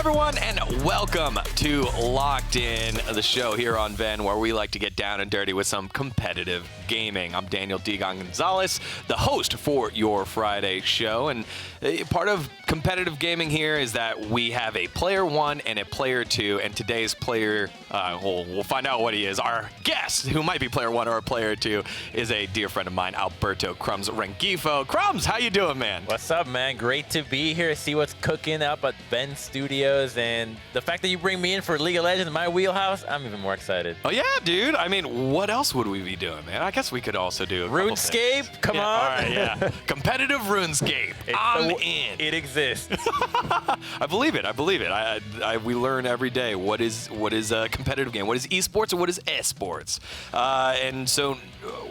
everyone, and welcome to Locked In, the show here on VENN, where we like to get down and dirty with some competitive gaming. I'm Daniel dGon Gonzalez, the host for your Friday show, and part of competitive gaming here is that we have a player one and a player two, and today's player, we'll find out what he is. Our guest, who might be player one or player two, is a dear friend of mine, Alberto Crumbz Intro. Crumbz, how you doing, man? What's up, man? Great to be here, see what's cooking up at VENN Studios, and the fact that you bring me in for League of Legends, my wheelhouse, I'm even more excited. Oh yeah, dude. I mean, what else would we be doing, man? I guess we could also do a RuneScape. Come on. All right, yeah. Competitive RuneScape. I'm in. It exists. I believe it. I believe it. We learn every day what is a competitive game, what is esports, and what is esports. And so,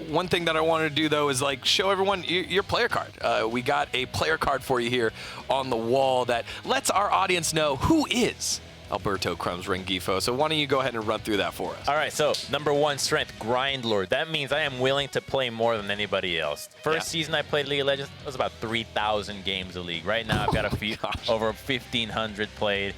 one thing that I wanted to do though is like show everyone your player card. We got a player card for you here on the wall that lets our audience know who is Alberto Crumbz Intro. So why don't you go ahead and run through that for us? All right, so number one strength, Grind Lord. That means I am willing to play more than anybody else. First season I played League of Legends, it was about 3,000 games of League. Right now I've got over 1,500 played.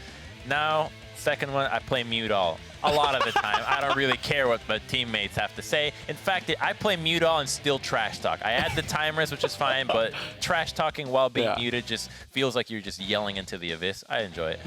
Now, second one, I play mute all. A lot of the time. I don't really care what my teammates have to say. In fact, I play mute all and still trash talk. I add the timers, which is fine, but trash talking while being muted just feels like you're just yelling into the abyss. I enjoy it.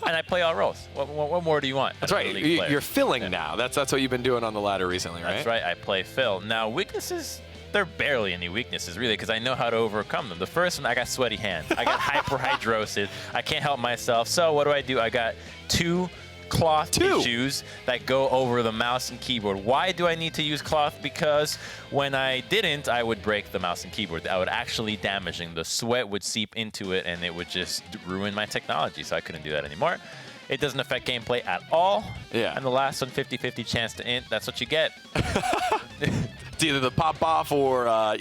And I play all roles. What more do you want? That's right. You're filling now. That's what you've been doing on the ladder recently, right? That's right. I play fill. Now, weaknesses, there are barely any weaknesses, really, because I know how to overcome them. The first one, I got sweaty hands. I got hyperhidrosis. I can't help myself. So what do? I got two cloth tissues that go over the mouse and keyboard. Why do I need to use cloth? Because when I didn't, I would break the mouse and keyboard. I would actually damaging. The sweat would seep into it, and it would just ruin my technology, so I couldn't do that anymore. It doesn't affect gameplay at all. Yeah. And the last one, 50-50 chance to int. That's what you get. It's either the pop off or I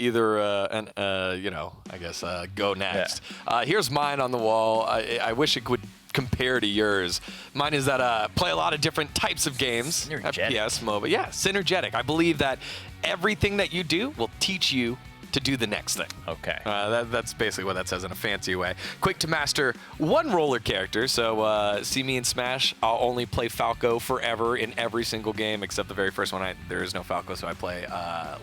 guess go next. Yeah. Here's mine on the wall. I wish it would compare to yours. Mine is that play a lot of different types of games. Synergetic. FPS, MOBA. Yeah, synergetic. I believe that everything that you do will teach you to do the next thing. Okay. That's basically what that says in a fancy way. Quick to master one roller character. So see me in Smash, I'll only play Falco forever in every single game except the very first one. There is no Falco, so I play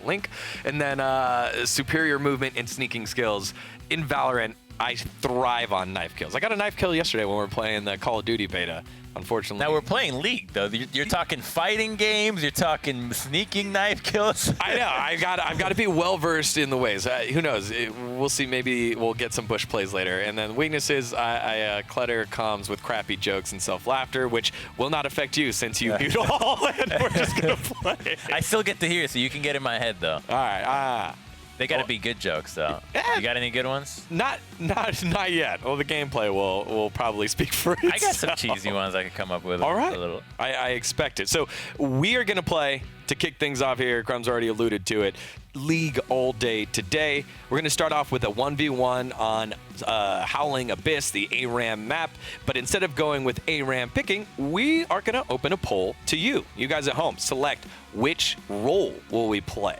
Link. And then superior movement and sneaking skills. In Valorant, I thrive on knife kills. I got a knife kill yesterday when we were playing the Call of Duty beta. Unfortunately. Now we're playing League, though. You're talking fighting games. You're talking sneaking knife kills. I know. I've got to be well versed in the ways. Who knows? We'll see. Maybe we'll get some bush plays later. And then weaknesses. I clutter comms with crappy jokes and self laughter, which will not affect you since you mute all, and we're just gonna play. I still get to hear, so you can get in my head, though. All right. They got to be good jokes, though. You got any good ones? Not yet. Well, the gameplay will probably speak for itself. I got some cheesy ones I could come up with. All right. A little. I expect it. So we are going to play, to kick things off here, Crumbz already alluded to it, League all day today. We're going to start off with a 1v1 on Howling Abyss, the ARAM map. But instead of going with ARAM picking, we are going to open a poll to you. You guys at home, select which role will we play.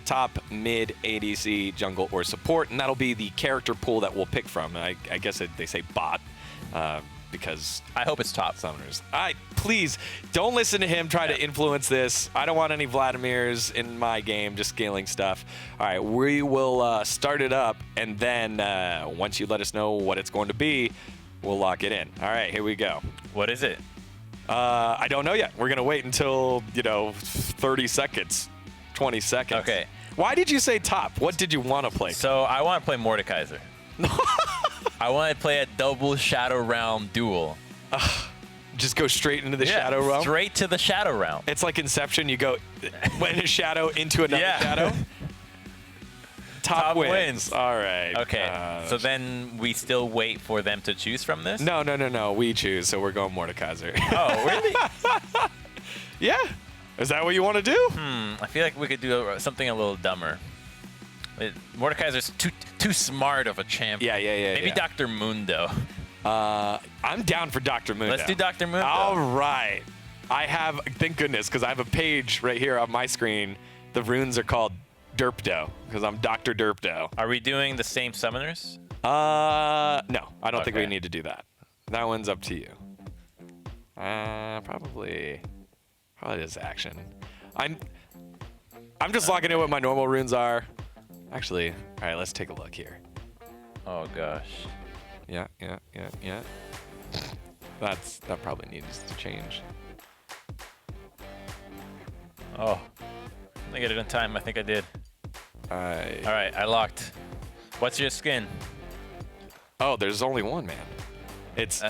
Top, mid, ADC, jungle, or support. And that'll be the character pool that we'll pick from. I guess they say bot. Because I hope it's top. Summoners. Please don't listen to him try to influence this. I don't want any Vladimirs in my game, just scaling stuff. All right, we will start it up, and then once you let us know what it's going to be, we'll lock it in. All right, here we go. What is it? I don't know yet. We're going to wait until, 30 seconds, 20 seconds. Okay. Why did you say top? What did you want to play? So I want to play Mordekaiser. I want to play a double Shadow Realm duel. Just go straight into the Shadow Realm? Straight to the Shadow Realm. It's like Inception. You go in a shadow into another shadow. Top wins. All right. Okay. So then we still wait for them to choose from this? No. We choose, so we're going Mordekaiser. Oh, really? Yeah. Is that what you want to do? I feel like we could do something a little dumber. Mordekaiser's too smart of a champion. Yeah. Maybe Dr. Mundo. I'm down for Dr. Mundo. Let's do Dr. Mundo. All right. I have, thank goodness, because I have a page right here on my screen. The runes are called Derpdo, because I'm Dr. Derpdo. Are we doing the same summoners? No. I don't think we need to do that. That one's up to you. Probably this action. I'm just locking in what my normal runes are. Actually, all right, let's take a look here. Oh gosh. Yeah. That probably needs to change. Oh, I get it in time. I think I did. All right, I locked. What's your skin? Oh, there's only one, man. It's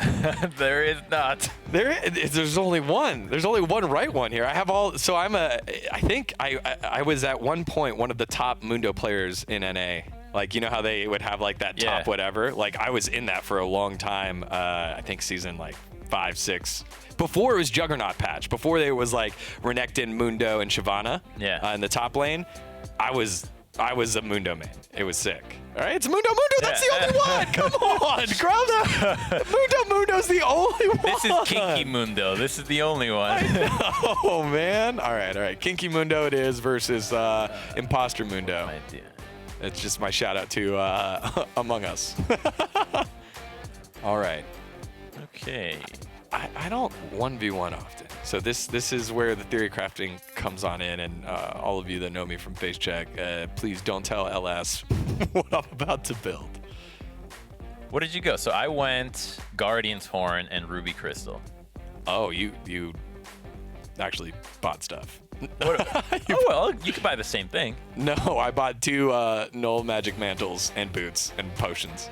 there is not. There's only one. There's only one right one here. I have all. So I think I was at one point one of the top Mundo players in NA. Like, you know how they would have like that top whatever. Like, I was in that for a long time. I think season like 5, 6. Before it was Juggernaut patch. Before there was like Renekton, Mundo, and Shyvana. Yeah. In the top lane, I was a Mundo man. It was sick. All right, it's Mundo. That's the only one. Come on, Crumbz. Mundo's the only one. This is Kinky Mundo. This is the only one. Oh man. All right. Kinky Mundo it is versus Imposter Mundo. It's just my shout out to Among Us. All right. Okay. I don't 1v1 often, so this is where the theory crafting comes on in, and all of you that know me from Face Check, please don't tell LS what I'm about to build. What did you go? So I went Guardian's Horn and Ruby Crystal. Oh, you actually bought stuff. Well, you could buy the same thing. No, I bought 2 Null Magic Mantles and boots and potions.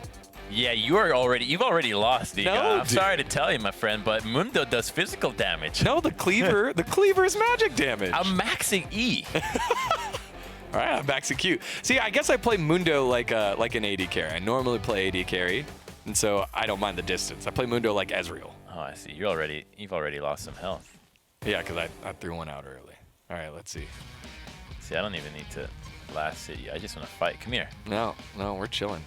Yeah, you've already lost, dGon. No, I'm sorry to tell you, my friend, but Mundo does physical damage. No, the cleaver is magic damage. I'm maxing E. All right, I'm maxing Q. See, I guess I play Mundo like an AD carry. I normally play AD carry, and so I don't mind the distance. I play Mundo like Ezreal. Oh, I see. You've already lost some health. Yeah, because I threw one out early. All right, let's see. See, I don't even need to last city. I just want to fight. Come here. No, we're chilling.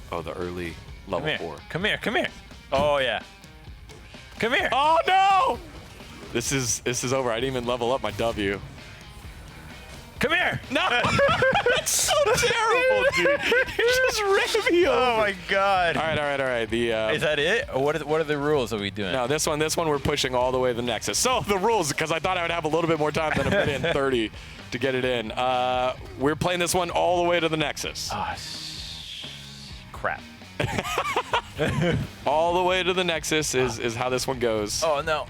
Oh, the early level 4. Come here. Oh, yeah. Come here. Oh, no! This is over. I didn't even level up my W. Come here. No! That's so terrible, dude. You just ran me over. Oh, my God. All right. Is that it? Or what are the rules are we doing? No, this one we're pushing all the way to the Nexus. So the rules, because I thought I would have a little bit more time than a minute and 30 to get it in. We're playing this one all the way to the Nexus. Oh, crap. All the way to the Nexus is how this one goes. Oh, no.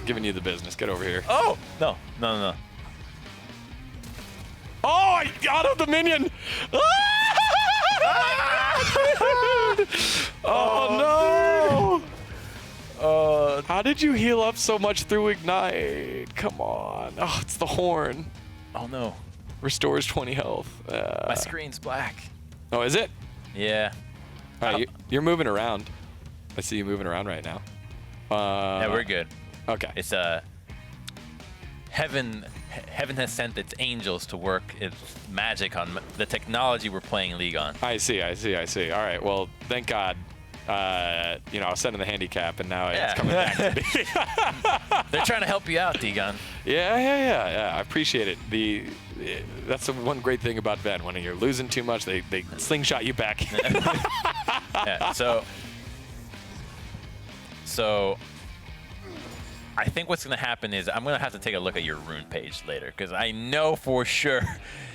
Giving you the business. Get over here. Oh, no. Oh, I got him, the minion. Oh, no. How did you heal up so much through Ignite? Come on. Oh, it's the horn. Oh, no. Restores 20 health. My screen's black. Oh, is it? Yeah. All right, you're moving around. I see you moving around right now. Yeah, we're good. Okay. It's heaven has sent its angels to work its magic on the technology we're playing League on. I see. All right. Well, thank God. I was sending the handicap, and now it's coming back to me. They're trying to help you out, dGon. Yeah. I appreciate it. That's the one great thing about VENN. When you're losing too much, they slingshot you back. Yeah. So I think what's going to happen is I'm going to have to take a look at your rune page later, because I know for sure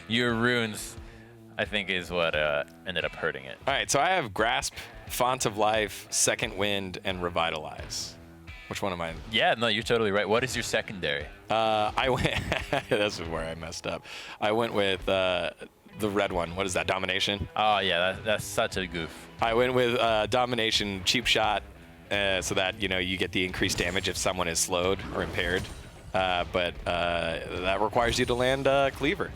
your runes, I think, is what ended up hurting it. All right, so I have Grasp, Font of Life, Second Wind, and Revitalize. Which one am I? Yeah, no, you're totally right. What is your secondary? I went. This is where I messed up. I went with the red one. What is that? Domination. Oh yeah, that's such a goof. I went with Domination, cheap shot, so that you get the increased damage if someone is slowed or impaired. But that requires you to land Cleaver.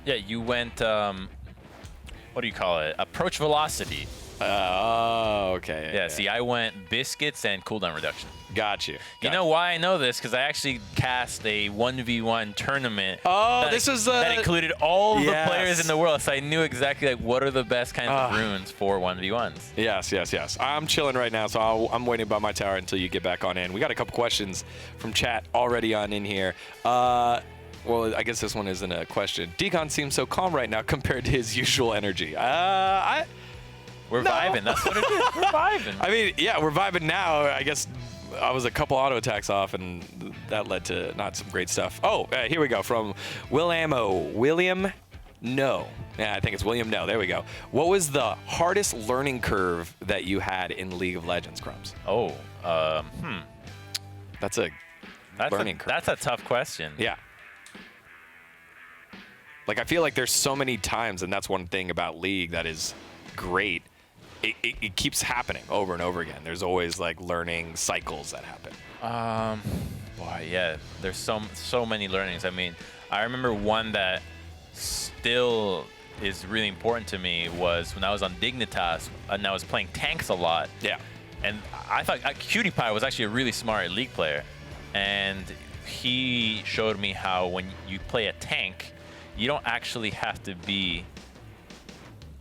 Yeah, you went. What do you call it? Approach velocity. Oh, okay. Yeah, see, I went biscuits and cooldown reduction. Got you. You know why I know this? Because I actually cast a 1v1 tournament. Oh, this is that included all the players in the world, so I knew exactly what are the best kinds of runes for 1v1s. Yes. I'm chilling right now, so I'm waiting by my tower until you get back on in. We got a couple questions from chat already on in here. Well, I guess this one isn't a question. dGon seems so calm right now compared to his usual energy. We're vibing. That's what it is. We're vibing. I mean, yeah, we're vibing now. I guess I was a couple auto attacks off, and that led to not some great stuff. Oh, here we go from William. No. Yeah, I think it's William. No. There we go. What was the hardest learning curve that you had in League of Legends, Crumbz? Oh, That's a learning curve. That's a tough question. Yeah. Like, I feel like there's so many times, and that's one thing about League that is great. It keeps happening over and over again. There's always like learning cycles that happen. Boy, yeah. There's so many learnings. I mean, I remember one that still is really important to me was when I was on Dignitas and I was playing tanks a lot. Yeah. And I thought Cutie Pie was actually a really smart League player, and he showed me how when you play a tank, you don't actually have to be.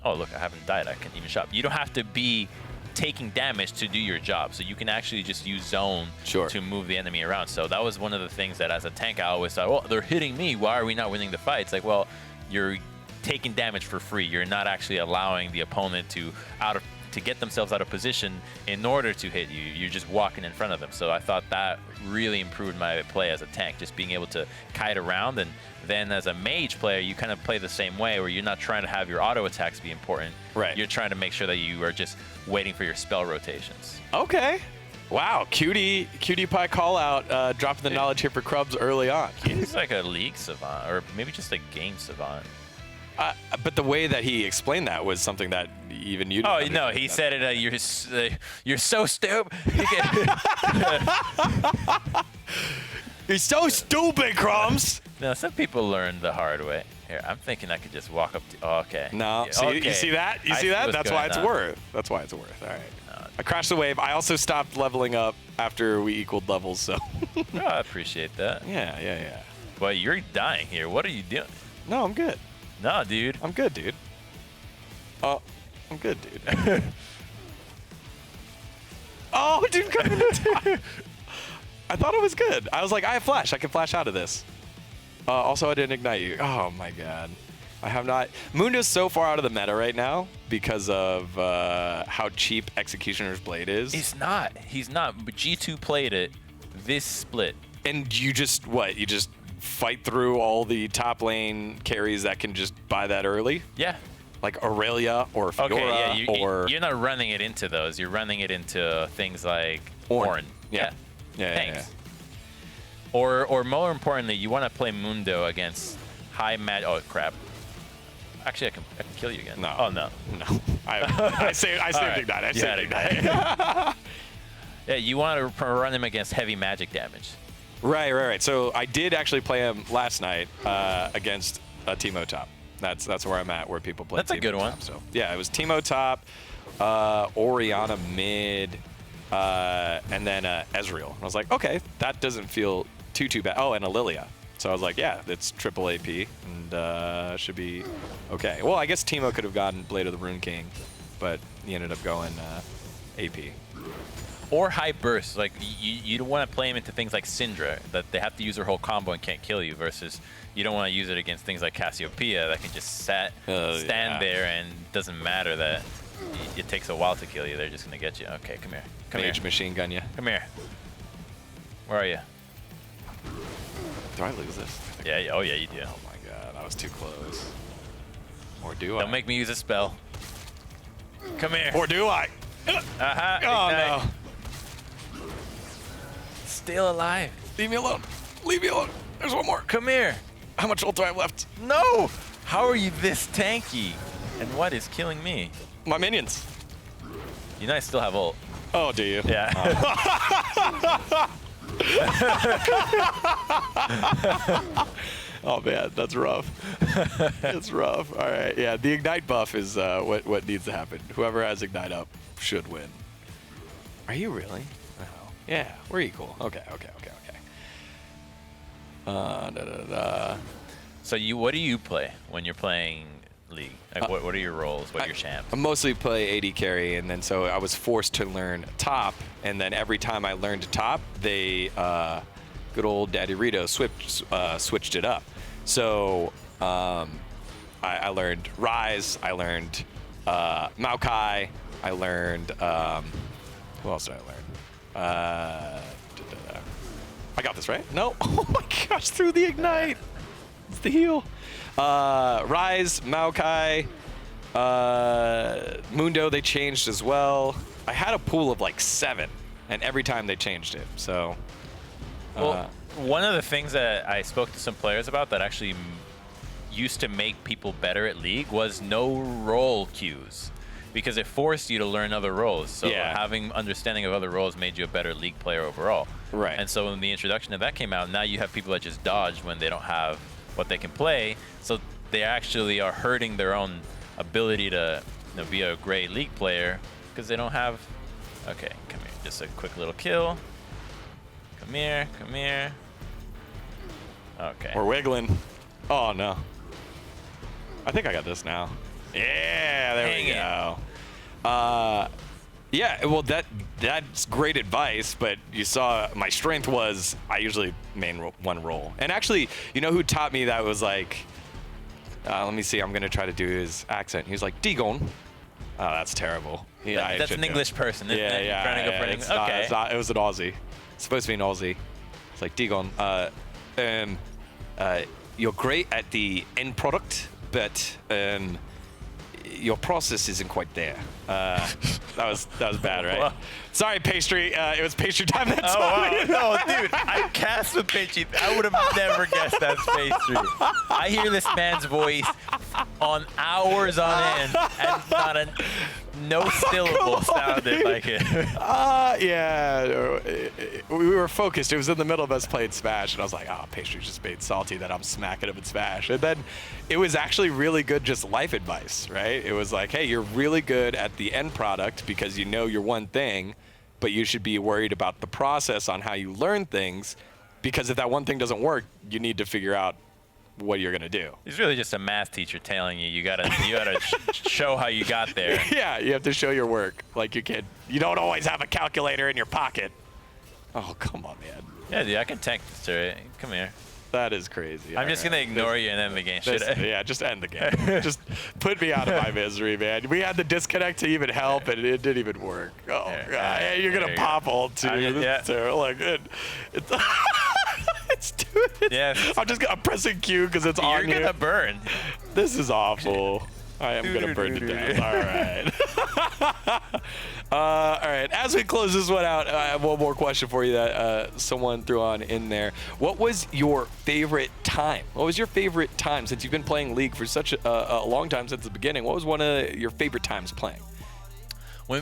Oh, look, I haven't died. I can't even shop. You don't have to be taking damage to do your job. So you can actually just use zone to move the enemy around. So that was one of the things that as a tank, I always thought, well, they're hitting me. Why are we not winning the fight? It's like, well, you're taking damage for free. You're not actually allowing the opponent to get themselves out of position in order to hit you. You're just walking in front of them. So I thought that really improved my play as a tank, just being able to kite around. And then as a mage player, you kind of play the same way, where you're not trying to have your auto attacks be important. Right. You're trying to make sure that you are just waiting for your spell rotations. Okay. Wow. Cutie Pie call out, dropping the knowledge here for Crumbz early on. He's like a league savant, or maybe just a game savant. But the way that he explained that was something that even you didn't. Oh, no, he said it, you're so stupid. He's so stupid, Crumbz. No, some people learn the hard way. Here, I'm thinking I could just walk up to. Oh, okay. No, Yeah, see, okay. you see that? You see that? That's why it's worth. That's why it's worth. All right. I crashed the wave. I also stopped leveling up after we equaled levels, so. Oh, I appreciate that. Yeah. But you're dying here. What are you doing? No, I'm good. No, dude. I'm good, dude. Oh, I'm good, dude. Oh, dude, got in the top. I thought it was good. I was like, I have flash. I can flash out of this. Also, I didn't ignite you. Oh, my God. I have not. Mundo's so far out of the meta right now because of how cheap Executioner's Blade is. He's not. But G2 played it this split. And you just, what? You just fight through all the top lane carries that can just buy that early? Yeah. Like Aurelia or Fiora or... You're not running it into those. You're running it into things like Ornn. Yeah. Thanks. Or more importantly, you want to play Mundo against high mag. Oh crap! Actually, I can kill you again. No. Oh no. No. I saved Ignite. I saved Ignite. Yeah, you want to run him against heavy magic damage. Right. So I did actually play him last night against a Teemo top. That's where I'm at, where people play. That's a good one. Top. So yeah, it was Teemo top, Orianna mid, and then Ezreal. I was like, okay, that doesn't feel too bad. Oh, and a Lilia. So I was like, yeah, it's triple AP and should be okay. Well, I guess Teemo could have gotten Blade of the Rune King, but he ended up going AP. Or high burst. Like you don't want to play him into things like Syndra, that they have to use their whole combo and can't kill you, versus you don't want to use it against things like Cassiopeia that can just stand there and doesn't matter that it takes a while to kill you. They're just going to get you. Okay, come here. Mage machine gun you. Come here. Where are you? Do I lose this? Yeah. Oh, yeah, you do. Oh, my God. I was too close. Or do I? Don't make me use a spell. Come here. Or do I? Uh-huh. Oh, Ignite. no. Still alive. Leave me alone. Leave me alone. There's one more. Come here. How much ult do I have left? No! How are you this tanky? And what is killing me? My minions. You know I still have ult. Oh, do you? Yeah. Oh, man, that's rough. It's rough. All right, yeah, the Ignite buff is what needs to happen. Whoever has Ignite up should win. Are you really? Oh. Yeah, we're equal. Okay. So what do you play when you're playing League? Like, what are your roles? What are your champs? I mostly play AD carry, and then so I was forced to learn top, and then every time I learned top, they, good old Daddy Rito switched it up. So I learned Rise, I learned Maokai. I learned. Who else did I learn? I got this right. No. Oh my gosh! Through the ignite. It's the heal. Rise, Maokai, Mundo. They changed as well. I had a pool of like 7, and every time they changed it. So. Well, one of the things that I spoke to some players about that actually used to make people better at League was no role cues, because it forced you to learn other roles. So having understanding of other roles made you a better League player overall. Right. And so when the introduction of that came out, now you have people that just dodge when they don't have what they can play. So they actually are hurting their own ability to be a great League player because they don't have. Okay, come here. Just a quick little kill. Come here, come here. Okay. We're wiggling. Oh, no. I think I got this now. Yeah, there we go. Yeah, well, that's great advice, but you saw my strength was I usually main one role. And actually, you know who taught me that was like, let me see, I'm going to try to do his accent. He was like, dGon. Oh, that's terrible. Yeah, that's an English person, isn't it? Yeah, Trying to go for it's not, okay. it's not, it was an Aussie. It's supposed to be an Aussie. It's like, dGon, you're great at the end product, but your process isn't quite there. That was bad, right? Well, sorry, pastry. It was pastry time that oh, time. wow. No, dude, I cast with pastry. I would have never guessed that's pastry. I hear this man's voice on hours on end, and not no syllable sounded like it. Yeah, we were focused. It was in the middle of us playing Smash, and I was like, oh, pastry just made salty that I'm smacking him in Smash. And then it was actually really good just life advice, right? It was like, hey, you're really good at the end product because you know your one thing, but you should be worried about the process on how you learn things, because if that one thing doesn't work, you need to figure out what you're gonna do. He's really just a math teacher telling you gotta show how you got there. Yeah, you have to show your work. Like you don't always have a calculator in your pocket. Oh, come on, man. Yeah, dude, I can tank this to it. Come here. That is crazy. I'm just gonna ignore you and end the game. Yeah, just end the game. Just put me out of my misery, man. We had the disconnect to even help, and it didn't even work. Oh, God. Hey, you're gonna pop ult too. Like it's it's doing it. Yes. I'm pressing Q because it's on You're gonna burn. This is awful. I am gonna burn to death. All right. All right. As we close this one out, I have one more question for you that someone threw on in there. What was your favorite time? What was your favorite time since you've been playing League for such a long time, since the beginning? What was one of your favorite times playing?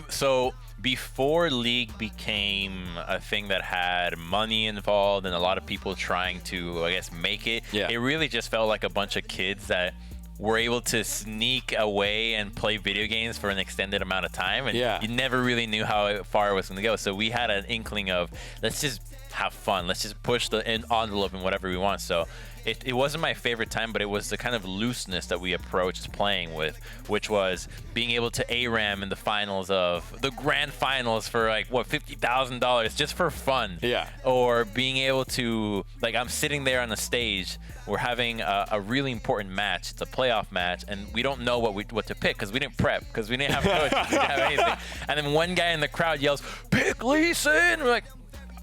So before League became a thing that had money involved and a lot of people trying to, I guess, make it, it really just felt like a bunch of kids that were able to sneak away and play video games for an extended amount of time, and you never really knew how far it was going to go. So we had an inkling of, let's just have fun. Let's just push the envelope and whatever we want. So it wasn't my favorite time, but it was the kind of looseness that we approached playing with, which was being able to ARAM in the finals of the grand finals for like, what, $50,000 just for fun. Yeah. Or being able to, like, I'm sitting there on the stage, we're having a really important match. It's a playoff match, and we don't know what to pick because we didn't prep, because we didn't have coaches, we didn't have anything. And then one guy in the crowd yells, "Pick Lee Sin!" We're like,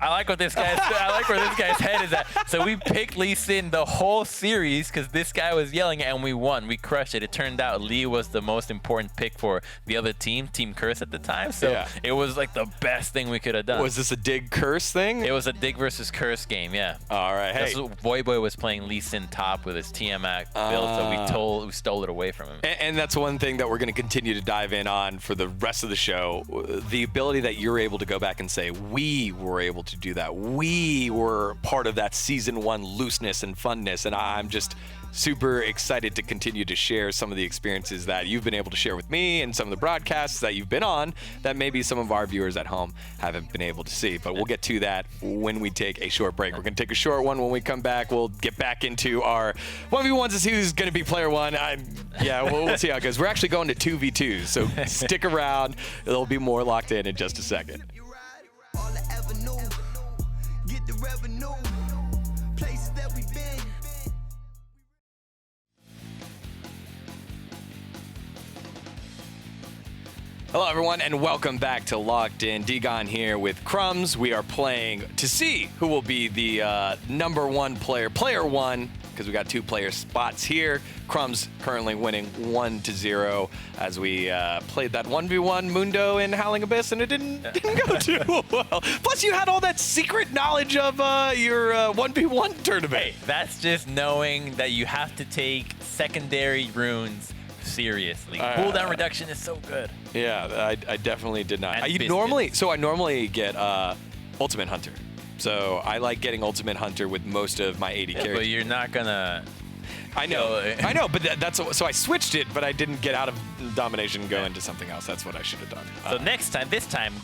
I like where this guy's head is at. So we picked Lee Sin the whole series because this guy was yelling, and we won. We crushed it. It turned out Lee was the most important pick for the other team, Team Curse at the time. So it was like the best thing we could have done. Was this a Dig Curse thing? It was a Dig versus Curse game, yeah. All right. Hey. Boy was playing Lee Sin top with his Tiamat build, so we stole it away from him. And that's one thing that we're going to continue to dive in on for the rest of the show. The ability that you're able to go back and say, we were able to do that. We were part of that season 1 looseness and funness, and I'm just super excited to continue to share some of the experiences that you've been able to share with me and some of the broadcasts that you've been on that maybe some of our viewers at home haven't been able to see. But we'll get to that when we take a short break. We're going to take a short one. When we come back, we'll get back into our 1v1s to see who's going to be player 1. We'll see how it goes. We're actually going to 2v2s, so stick around. There'll be more locked in just a second. The revenue, places that we've been. Hello, everyone, and welcome back to Locked In. dGon here with Crumbz. We are playing to see who will be the #1 player, player one, because we got 2 player spots here. Crumbz currently winning 1-0 as we played that 1v1 Mundo in Howling Abyss, and it didn't go too well. Plus, you had all that secret knowledge of your 1v1 tournament. Hey, that's just knowing that you have to take secondary runes seriously. Cooldown reduction is so good. Yeah, I definitely did not. And I normally get Ultimate Hunter. So I like getting Ultimate Hunter with most of my 80 characters. But you're not gonna. I know, but that's so I switched it, but I didn't get out of domination and go into something else. That's what I should have done. So this time,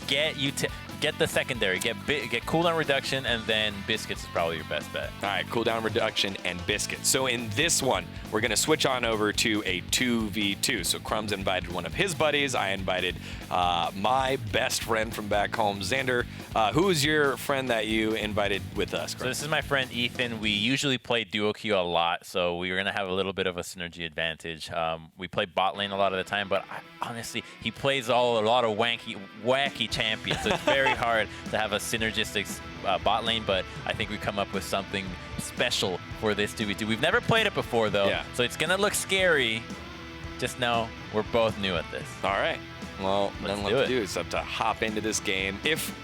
get the secondary, get cooldown reduction, and then biscuits is probably your best bet. All right, cooldown reduction and biscuits. So in this one, we're gonna switch on over to a 2v2. So Crumbz invited one of his buddies. I invited my best friend from back home, Xander. Who is your friend that you invited with us, Crumbz? So this is my friend Ethan. We usually play duo queue a lot, so we were gonna have a little bit of a synergy advantage. We play bot lane a lot of the time, but honestly, he plays a lot of wacky champions, so it's very hard to have a synergistic bot lane, but I think we come up with something special for this 2v2. We've never played it before, though, so it's going to look scary. Just know we're both new at this. All right. Well, then let's do it. Except to hop into this game. If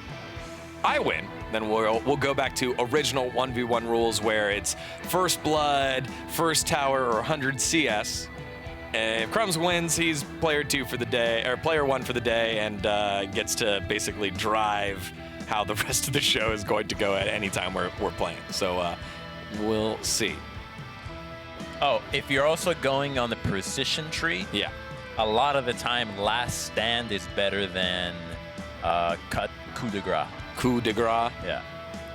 I win, then we'll go back to original 1v1 rules where it's first blood, first tower, or 100 CS. If Crumbz wins, he's player 2 for the day, or player 1 for the day, and gets to basically drive how the rest of the show is going to go at any time we're playing. So we'll see. Oh, if you're also going on the precision tree, a lot of the time last stand is better than coup de grace. Coup de grace? Yeah.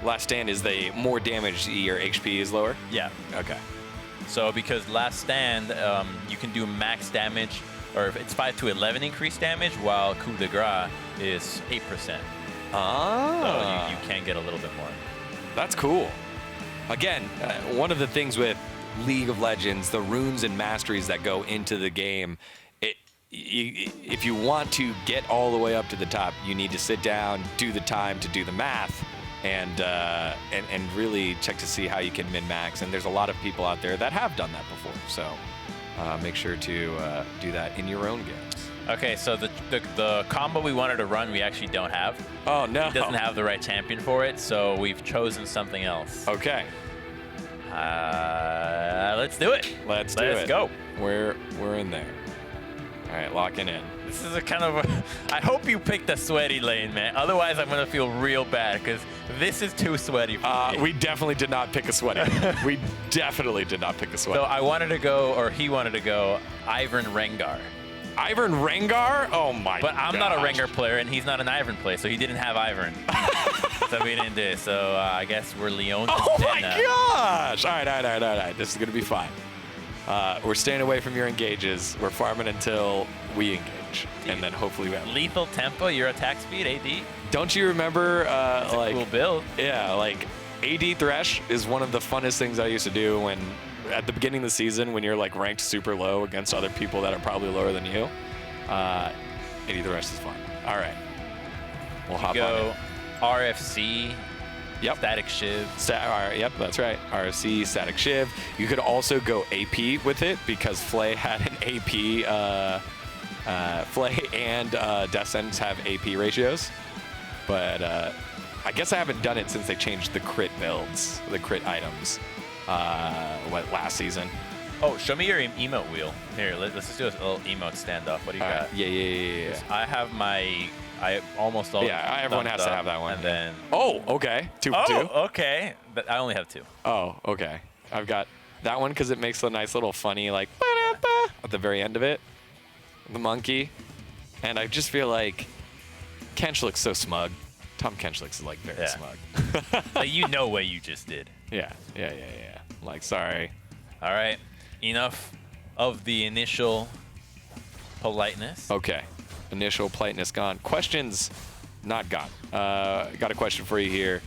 Last stand is the more damage, your HP is lower? Yeah. Okay. So because last stand, you can do max damage, or if it's 5 to 11 increased damage, while coup de grace is 8%. Ah. So you can get a little bit more. That's cool. Again, one of the things with League of Legends, the runes and masteries that go into the game, if you want to get all the way up to the top, you need to sit down, do the time to do the math, and really check to see how you can min-max. And there's a lot of people out there that have done that before. So make sure to do that in your own games. Okay, so the combo we wanted to run, we actually don't have. Oh, no. It doesn't have the right champion for it, so we've chosen something else. Okay. Let's do it. Let's do it. Let's go. We're in there. All right, locking in. This is a kind of a... I hope you picked the sweaty lane, man. Otherwise, I'm going to feel real bad, because this is too sweaty for me. We definitely did not pick a sweaty. We definitely did not pick a sweaty. So I wanted to go, or he wanted to go, Ivern Rengar. Ivern Rengar? Oh, my But I'm not a Rengar player, and he's not an Ivern player, so he didn't have Ivern. So we didn't do it. So I guess we're Leon. Oh, my gosh. All right. This is going to be fine. We're staying away from your engages. We're farming until we engage, and then hopefully we have lethal tempo, your attack speed, AD. Don't you remember, like, cool build? Yeah, like AD Thresh is one of the funnest things I used to do when, at the beginning of the season, when you're like ranked super low against other people that are probably lower than you. AD Thresh is fun. All right, we'll hop on. RFC. Yep. Static Shiv. Yep, that's right. RFC, Static Shiv. You could also go AP with it because Flay had an AP. Flay and Death Sentence have AP ratios. But I guess I haven't done it since they changed the crit builds, the crit items, last season. Oh, show me your emote wheel. Here, let's just do a little emote standoff. What do you got? Yeah. I have my... I almost all. Yeah, everyone has to have that one. And then. Oh, okay. Two. Okay. But I only have 2. Oh, okay. I've got that one because it makes a nice little funny like at the very end of it, the monkey, and I just feel like Kench looks so smug. Tom Kench looks like very smug. Like, you know what you just did. Yeah. Like, sorry. All right. Enough of the initial politeness. Okay. Initial politeness gone. Questions not gone. Got a question for you here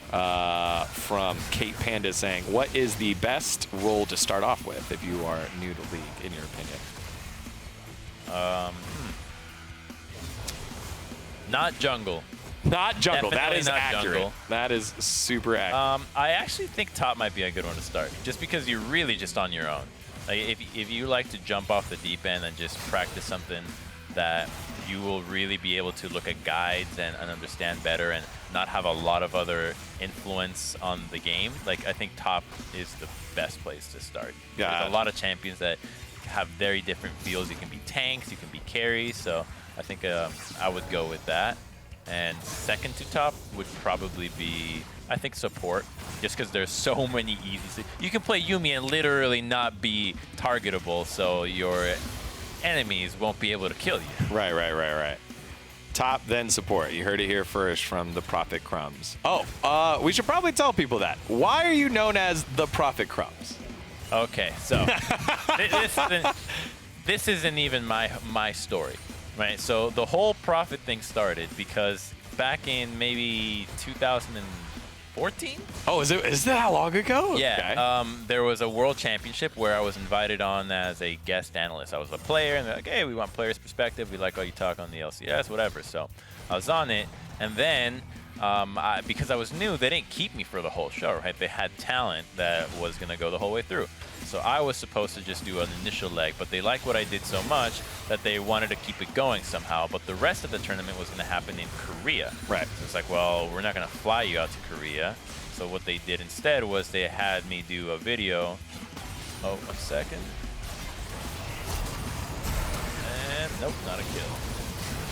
from Kate Panda saying, what is the best role to start off with if you are new to League, in your opinion? Not jungle. Not jungle. That Definitely is not accurate. jungle. That is super accurate. I actually think top might be a good one to start, just because you're really just on your own. Like if you like to jump off the deep end and just practice something that you will really be able to look at guides and understand better and not have a lot of other influence on the game, like I think top is the best place to start. Yeah. There's a lot of champions that have very different feels. You can be tanks, you can be carries, so I think I would go with that. And second to top would probably be, I think, support, just because there's so many easy. You can play Yuumi and literally not be targetable, so your enemies won't be able to kill you. Right. Top, then support. You heard it here first from the Prophet Crumbz. Oh, we should probably tell people that. Why are you known as the Prophet Crumbz? Okay, so this isn't even my story. Right, so the whole Prophet thing started because back in maybe 2014. Oh, is that how long ago? Yeah, Okay. there was a world championship where I was invited on as a guest analyst. I was a player, and they're like, "Hey, we want players' perspective. We like how you talk on the LCS, whatever." So I was on it, and then because I was new, they didn't keep me for the whole show. Right, they had talent that was gonna go the whole way through. So I was supposed to just do an initial leg, but they liked what I did so much that they wanted to keep it going somehow. But the rest of the tournament was going to happen in Korea. Right. So it's like, well, we're not going to fly you out to Korea. So what they did instead was they had me do a video. Oh, 1 second. And nope, not a kill.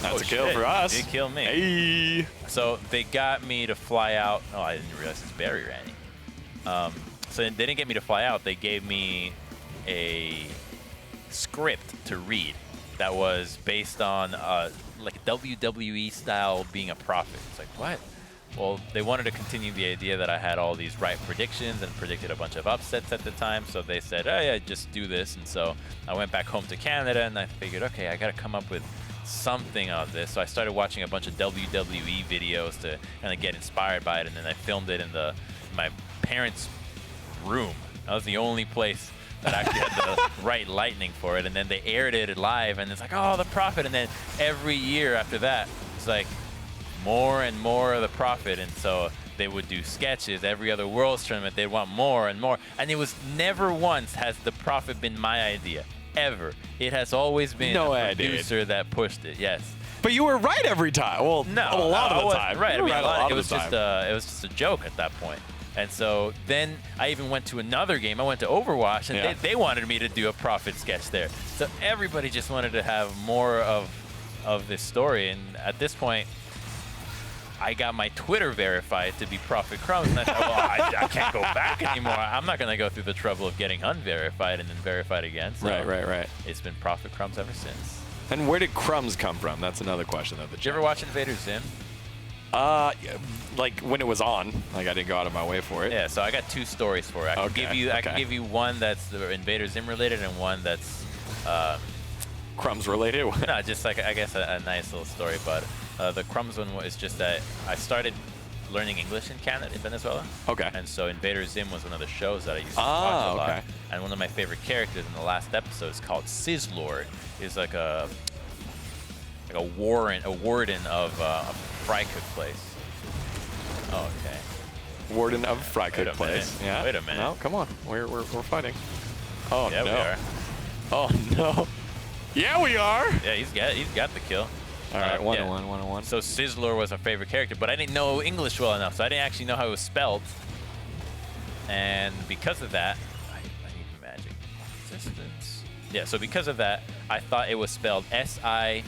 That's Oh, a kill shit. for us. They killed me. Hey. So they got me to fly out. Oh, I didn't realize it's barrier Annie. So they didn't get me to fly out. They gave me a script to read that was based on like WWE style being a prophet. It's like, what? Well, they wanted to continue the idea that I had all these right predictions and predicted a bunch of upsets at the time. So they said, oh yeah, just do this. And so I went back home to Canada and I figured, okay, I got to come up with something of this. So I started watching a bunch of WWE videos to kind of get inspired by it. And then I filmed it in my parents' room. That was the only place that actually had the right lighting for it. And then they aired it live and it's like, oh, the Prophet. And then every year after that, it's like more and more of the Prophet. And so they would do sketches. Every other Worlds tournament, they'd want more and more. And it was never once has the Prophet been my idea, ever. It has always been a producer that pushed it, yes. But you were right every time. Well, no, a lot of the time. Right, You were right a lot it of was the time. it was just a joke at that point. And so then I even went to another game. I went to Overwatch, and they wanted me to do a Prophet sketch there. So everybody just wanted to have more of this story. And at this point, I got my Twitter verified to be Prophet Crumbz, and I thought, well, I can't go back anymore. I'm not going to go through the trouble of getting unverified and then verified again. So Right. It's been Prophet Crumbz ever since. And where did Crumbz come from? That's another question of the Did you ever watch Invader Zim? Like when it was on, like I didn't go out of my way for it. Yeah, so I got two stories for it. I can give you one that's the Invader Zim related and one that's Crumbz related. no, just like I guess a nice little story. But the Crumbz one is just that I started learning English in Canada, in Venezuela. Okay. And so Invader Zim was one of the shows that I used to watch a lot. Okay. And one of my favorite characters in the last episode is called Sizzlord. Is like a warden of a fry cook place. Oh, okay. Warden of Fry Cook Wait a Place. minute. Yeah. Wait a minute. No, come on. We're fighting. Oh Yeah, no. we are. Oh no. Yeah, we are. Yeah, he's got the kill. All right, 1-1. So Sizzler was my favorite character, but I didn't know English well enough, so I didn't actually know how it was spelled. And because of that, I need magic. Resistance. Yeah, so because of that, I thought it was spelled Zizlord.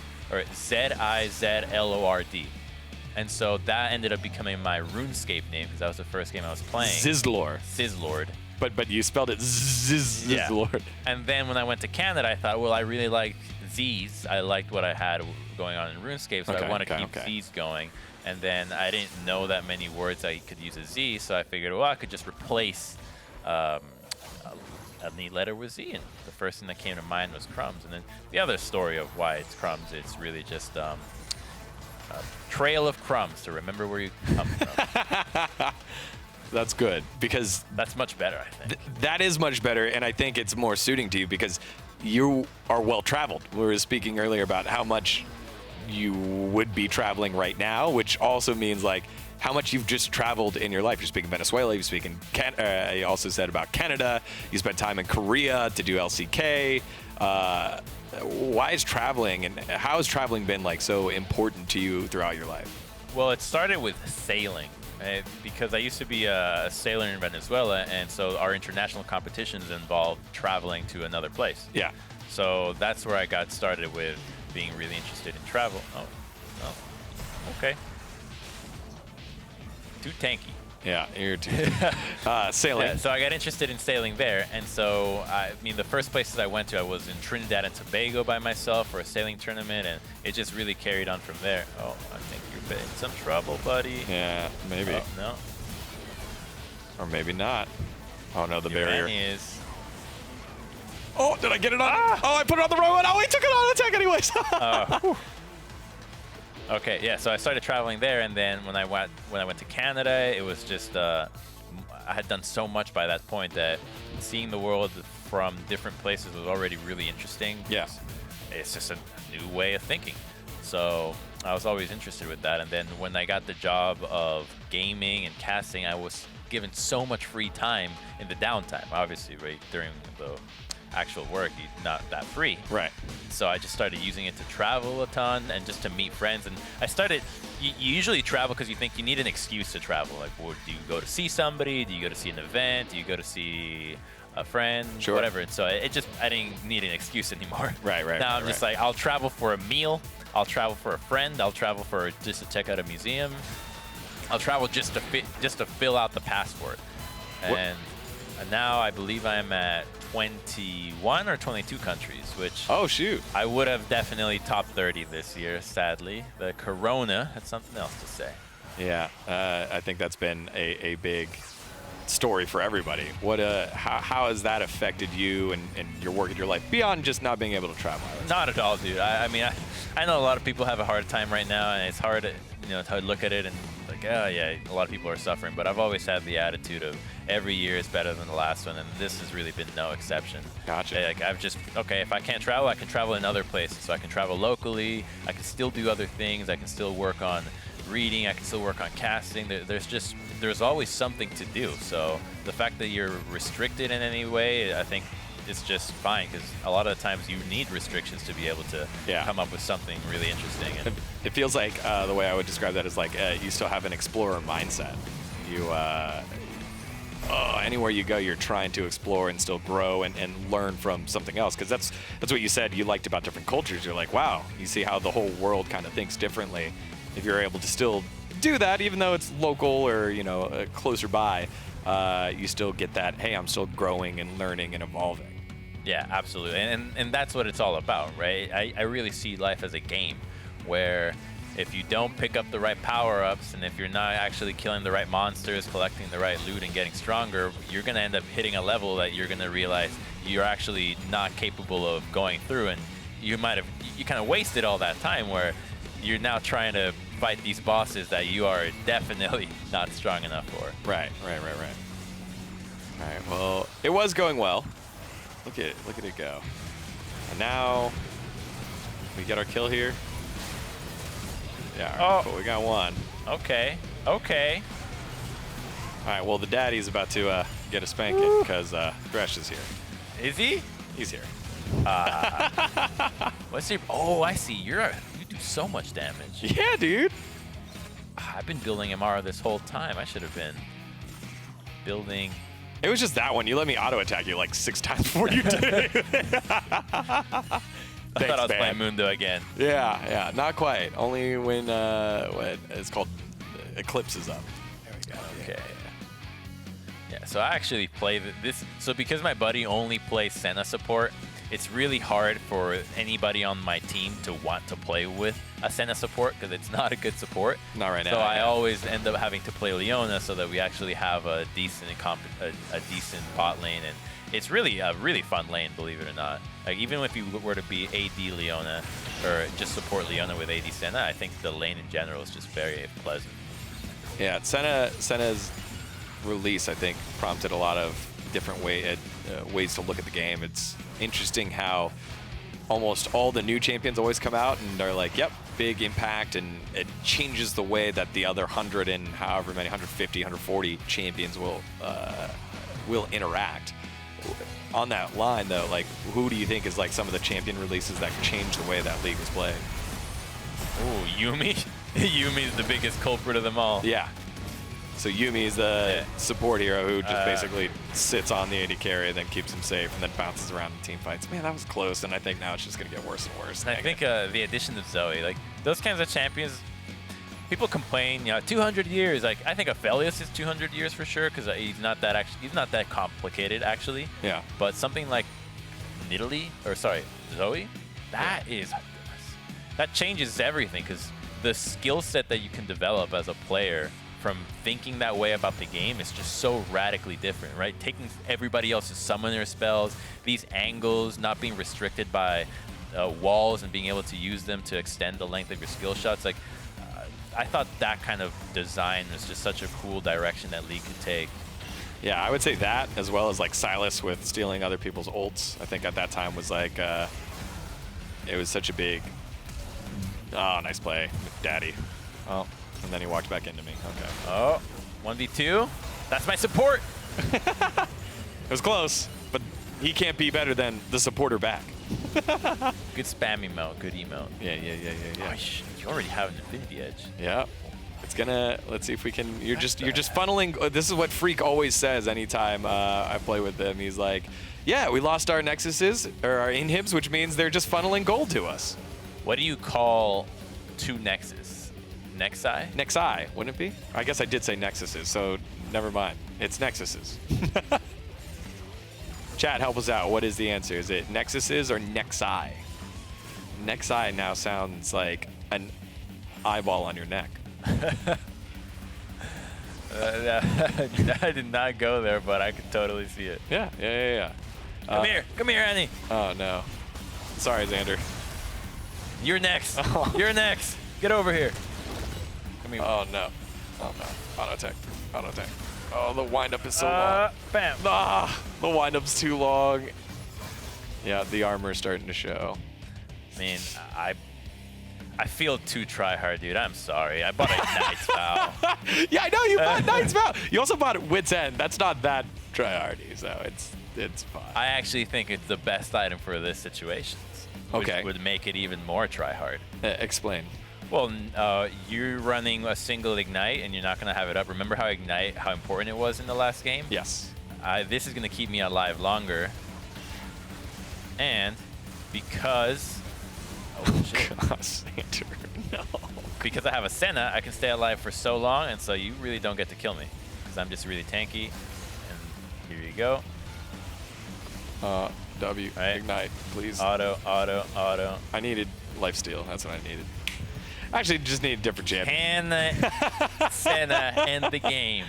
And so that ended up becoming my RuneScape name because that was the first game I was playing. Sizzlord. But you spelled it Zizzlord. Yeah. And then when I went to Canada, I thought, well, I really liked Z's. I liked what I had going on in RuneScape, so I want to keep Z's going. And then I didn't know that many words I could use a Z, so I figured, well, I could just replace a neat letter with Z. And the first thing that came to mind was Crumbz. And then the other story of why it's Crumbz, it's really just a trail of crumbs to remember where you come from. That's good because that's much better, I think. That is much better, and I think it's more suiting to you because you are well traveled. We were speaking earlier about how much you would be traveling right now, which also means like how much you've just traveled in your life. You're speaking Venezuela, you speak in you also said about Canada, you spent time in Korea to do LCK. Why is traveling and how has traveling been like so important to you throughout your life? Well, it started with sailing. Because I used to be a sailor in Venezuela, and so our international competitions involved traveling to another place. Yeah. So that's where I got started with being really interested in travel. Oh, okay. Too tanky. Yeah, you're sailing. Yeah, so I got interested in sailing there, and so I mean, the first places I went to, I was in Trinidad and Tobago by myself for a sailing tournament, and it just really carried on from there. Oh, I think you're in some trouble, buddy. Yeah, maybe. Oh, no. Or maybe not. Oh no, the barrier. VENN is. Oh, did I get it on? Ah! Oh, I put it on the wrong one. Oh, he took it on attack anyways. Okay, yeah. So I started traveling there, and then when I went to Canada, it was just I had done so much by that point that seeing the world from different places was already really interesting. Yes. It's just a new way of thinking. So I was always interested with that, and then when I got the job of gaming and casting, I was given so much free time in the downtime. Obviously, right during the actual work, you're not that free. Right. So I just started using it to travel a ton and just to meet friends. And I started, you usually travel because you think you need an excuse to travel. Like, well, do you go to see somebody? Do you go to see an event? Do you go to see a friend? Sure. Whatever. And so I didn't need an excuse anymore. Right. Now I'm just like, I'll travel for a meal. I'll travel for a friend. I'll travel for just to check out a museum. I'll travel just to fill out the passport. And now I believe I'm at 21 or 22 countries, which Oh shoot. I would have definitely top 30 this year, sadly. The Corona had something else to say. Yeah, I think that's been a big story for everybody. What how has that affected you and your work and your life beyond just not being able to travel? Not at all, dude. I mean, I know a lot of people have a hard time right now, and it's hard to look at it and like, oh yeah, a lot of people are suffering. But I've always had the attitude of every year is better than the last one, and this has really been no exception. Gotcha. Like if I can't travel, I can travel in other places. So I can travel locally. I can still do other things. I can still work on reading. I can still work on casting. There's always something to do. So the fact that you're restricted in any way, I think it's just fine, because a lot of the times you need restrictions to be able to come up with something really interesting. And it feels like the way I would describe that is like you still have an explorer mindset. You anywhere you go, you're trying to explore and still grow and learn from something else. Because that's what you said you liked about different cultures. You're like, wow, you see how the whole world kind of thinks differently. If you're able to still do that, even though it's local or closer by, you still get that, hey, I'm still growing and learning and evolving. Yeah, absolutely. And that's what it's all about, right? I really see life as a game where if you don't pick up the right power-ups and if you're not actually killing the right monsters, collecting the right loot and getting stronger, you're going to end up hitting a level that you're going to realize you're actually not capable of going through, and you kind of wasted all that time where you're now trying to fight these bosses that you are definitely not strong enough for. Right. All right, well, it was going well. Look at it go. And now we get our kill here. Yeah, all right, cool. We got one. Okay. All right, well, the daddy's about to get a spanking because Thresh is here. Is he? He's here. What's your? Oh, I see. You do so much damage. Yeah, dude. I've been building MR this whole time. I should have been building. It was just that one. You let me auto attack you like 6 times before you did it. I thought I was playing Mundo again. Yeah, not quite. Only when what it's called Eclipse is up. There we go. Okay. Yeah, so I actually play this. So because my buddy only plays Senna support, it's really hard for anybody on my team to want to play with a Senna support because it's not a good support. Not right now. So I always end up having to play Leona so that we actually have a decent bot lane, and it's really a really fun lane, believe it or not. Like, even if you were to be AD Leona or just support Leona with AD Senna, I think the lane in general is just very pleasant. Yeah, Senna's release, I think, prompted a lot of different ways to look at the game. It's interesting how almost all the new champions always come out and are like, yep, big impact, and it changes the way that the other 100 and however many 150, 140 champions will interact. On that line, though, like, who do you think is like some of the champion releases that change the way that league was played? Oh, Yuumi. Yumi's the biggest culprit of them all. Yeah. So Yuumi is the support hero who just basically sits on the AD carry and then keeps him safe and then bounces around in team fights. Man, that was close, and I think now it's just going to get worse and worse. And I think the addition of Zoe, like those kinds of champions, people complain, 200 years. Like I think Aphelios is 200 years for sure because he's not that complicated actually. Yeah. But something like Zoe, that changes everything because the skill set that you can develop as a player from thinking that way about the game is just so radically different, right? Taking everybody else's summoner spells, these angles, not being restricted by walls and being able to use them to extend the length of your skill shots. Like, I thought that kind of design was just such a cool direction that League could take. Yeah, I would say that, as well as like Silas with stealing other people's ults. I think at that time was like, it was such a big, oh, nice play, Daddy. Oh, and then he walked back into me. Okay. Oh, 1v2. That's my support. It was close, but he can't be better than the supporter back. Good spam emote, good emote. Yeah. Oh, you already have an Infinity Edge. Yeah. It's gonna, let's see if we can, you're just funneling, this is what Freak always says anytime I play with him. He's like, yeah, we lost our Nexuses, or our inhibs, which means they're just funneling gold to us. What do you call two Nexus? Nexi? Nexi, wouldn't it be? I guess I did say Nexuses, so never mind. It's Nexuses. Chat, help us out. What is the answer? Is it Nexuses or Nexi? Nexi now sounds like an eyeball on your neck. I did not go there, but I could totally see it. Yeah. Come here, Annie. Oh no. Sorry, Xander. You're next. You're next. Get over here. Come here. Oh no. Auto attack. Oh, the windup is so long. Bam. Ah, the windup's too long. Yeah, the armor's starting to show. I mean, I feel too try-hard, dude. I'm sorry. I bought a Knight's Vow. Yeah, I know you bought Knight's Vow. You also bought Wit's End. That's not that try-hardy, so it's fine. I actually think it's the best item for this situation. Which would make it even more try-hard. Explain. Well, you're running a single Ignite, and you're not going to have it up. Remember how Ignite, how important it was in the last game? Yes. This is going to keep me alive longer. And because... Oh, shit. Gosh, Xander, no. Because I have a Senna, I can stay alive for so long, and so you really don't get to kill me. Because I'm just really tanky. And here you go. W, right. Ignite, please. Auto. I needed lifesteal. That's what I needed. Actually, just need a different champion. Can Senna end the game?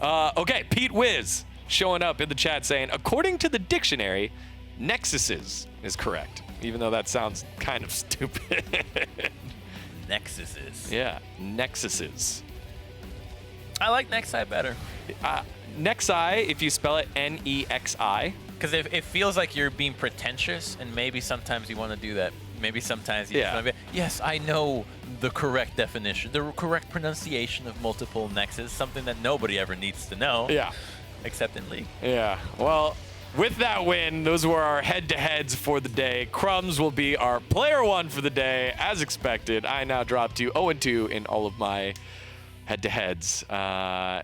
Okay, Pete Wiz showing up in the chat saying, according to the dictionary, Nexuses is correct. Even though that sounds kind of stupid. Nexuses. Yeah, Nexuses. I like Nexi better. Nexi, if you spell it Nexi. Because it feels like you're being pretentious, and maybe sometimes you want to do that. Maybe sometimes you just want to be, yes, I know the correct definition, the correct pronunciation of multiple nexus, something that nobody ever needs to know. Yeah. Except in League. Yeah. Well, with that win, those were our head-to-heads for the day. Crumbz will be our player one for the day, as expected. I now drop to 0-2 in all of my head-to-heads. Yeah,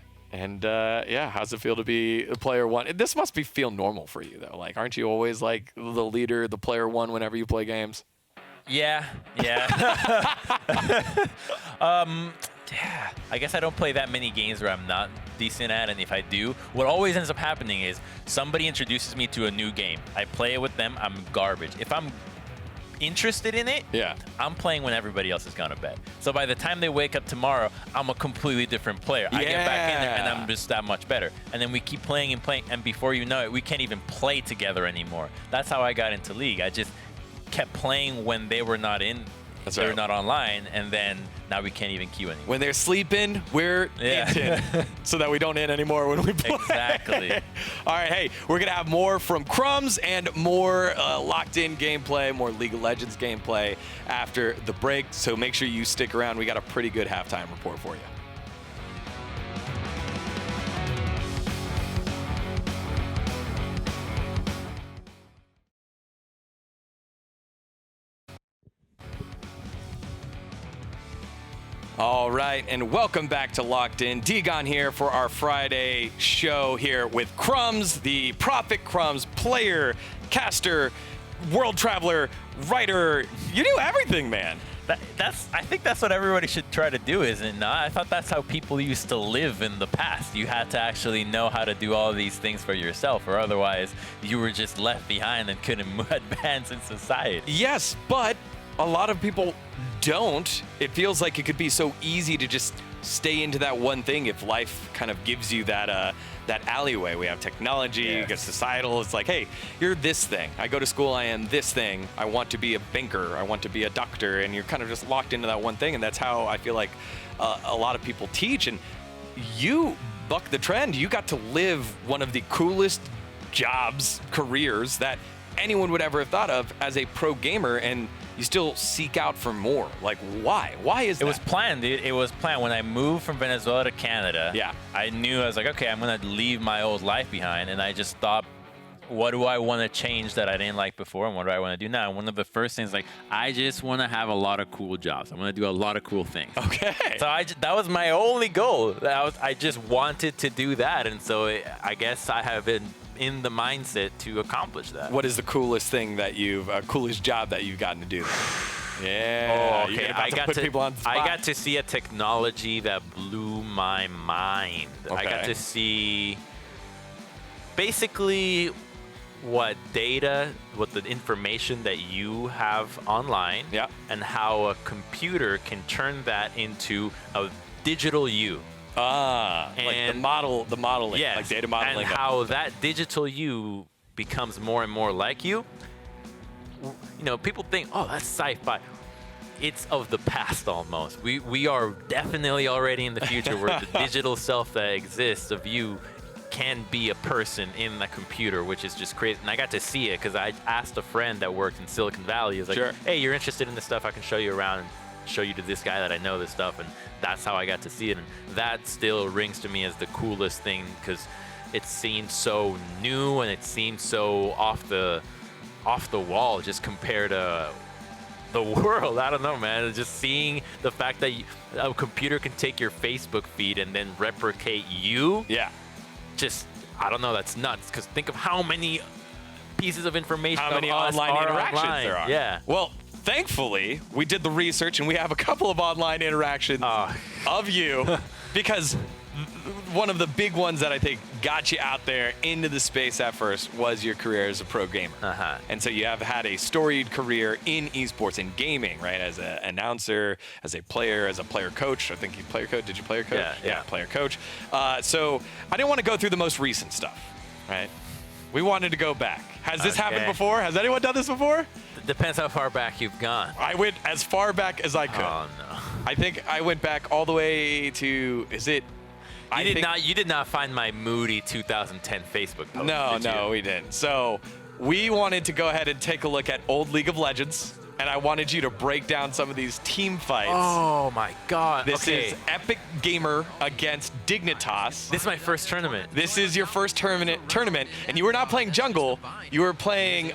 how's it feel to be a player one? This must feel normal for you, though. Like, aren't you always like the leader, the player one whenever you play games? Yeah. Yeah, I guess I don't play that many games where I'm not decent at, and if I do, what always ends up happening is somebody introduces me to a new game. I play it with them, I'm garbage. If I'm interested in it, I'm playing when everybody else has gone to bed. So by the time they wake up tomorrow, I'm a completely different player. I get back in there and I'm just that much better. And then we keep playing and playing, and before you know it, we can't even play together anymore. That's how I got into League. I just kept playing when they were not in they're right. not online, and then now we can't even queue anymore. When they're sleeping, we're hinting so that we don't hit anymore when we play. Exactly. All right, hey, we're going to have more from Crumbz and more locked-in gameplay, more League of Legends gameplay after the break. So make sure you stick around. We got a pretty good halftime report for you. All right, and welcome back to Locked In. dGon here for our Friday show here with Crumbz, the Prophet Crumbz, player, caster, world traveler, writer. You do everything, man. I think that's what everybody should try to do, isn't it? I thought that's how people used to live in the past. You had to actually know how to do all these things for yourself, or otherwise you were just left behind and couldn't advance in society. Yes, but a lot of people don't. It feels like it could be so easy to just stay into that one thing if life kind of gives you that that alleyway. We have technology, you get societal. It's like, hey, you're this thing. I go to school, I am this thing. I want to be a banker. I want to be a doctor. And you're kind of just locked into that one thing. And that's how I feel like a lot of people teach. And you buck the trend. You got to live one of the coolest jobs, careers that anyone would ever have thought of as a pro gamer, and you still seek out for more. Like, why? Why is that? It was planned, dude. It was planned. When I moved from Venezuela to Canada, I knew, I was like, okay, I'm going to leave my old life behind. And I just thought, what do I want to change that I didn't like before, and what do I want to do now? And one of the first things, like, I just want to have a lot of cool jobs. I want to do a lot of cool things. Okay. So that was my only goal. I just wanted to do that. And so I guess I have been in the mindset to accomplish that. What is the coolest thing that coolest job that you've gotten to do? Yeah. Oh, okay. I got to see a technology that blew my mind. Okay. I got to see basically what the information that you have online, and how a computer can turn that into a digital you. Like the modeling, yes, like data modeling. And how that digital you becomes more and more like you. You know, people think, oh, that's sci-fi. It's of the past almost. We are definitely already in the future where the digital self that exists of you can be a person in the computer, which is just crazy. And I got to see it because I asked a friend that worked in Silicon Valley. He was like, hey, you're interested in this stuff? I can show you around and show you to this guy that I know this stuff. And that's how I got to see it. And that still rings to me as the coolest thing because it seemed so new and it seemed so off the wall just compared to the world. I don't know, man. Just seeing the fact that a computer can take your Facebook feed and then replicate you. Yeah. Just, I don't know, that's nuts. Because think of how many pieces of information, how many online interactions there are. Yeah. Well, thankfully, we did the research and we have a couple of online interactions of you because one of the big ones that I think got you out there into the space at first was your career as a pro gamer. And so you have had a storied career in esports and gaming, right? As an announcer, as a player coach. I think you player coach. Did you player coach? Yeah, player coach. So I didn't want to go through the most recent stuff, right? We wanted to go back. Has this happened before? Has anyone done this before? Depends how far back you've gone. I went as far back as I could. Oh, no. I think I went back all the way to, You did not find my moody 2010 Facebook post. No, we didn't. So we wanted to go ahead and take a look at old League of Legends, and I wanted you to break down some of these team fights. Oh my God. This is Epic Gamer against Dignitas. This is my first tournament. This is your first tournament, and you were not playing jungle. You were playing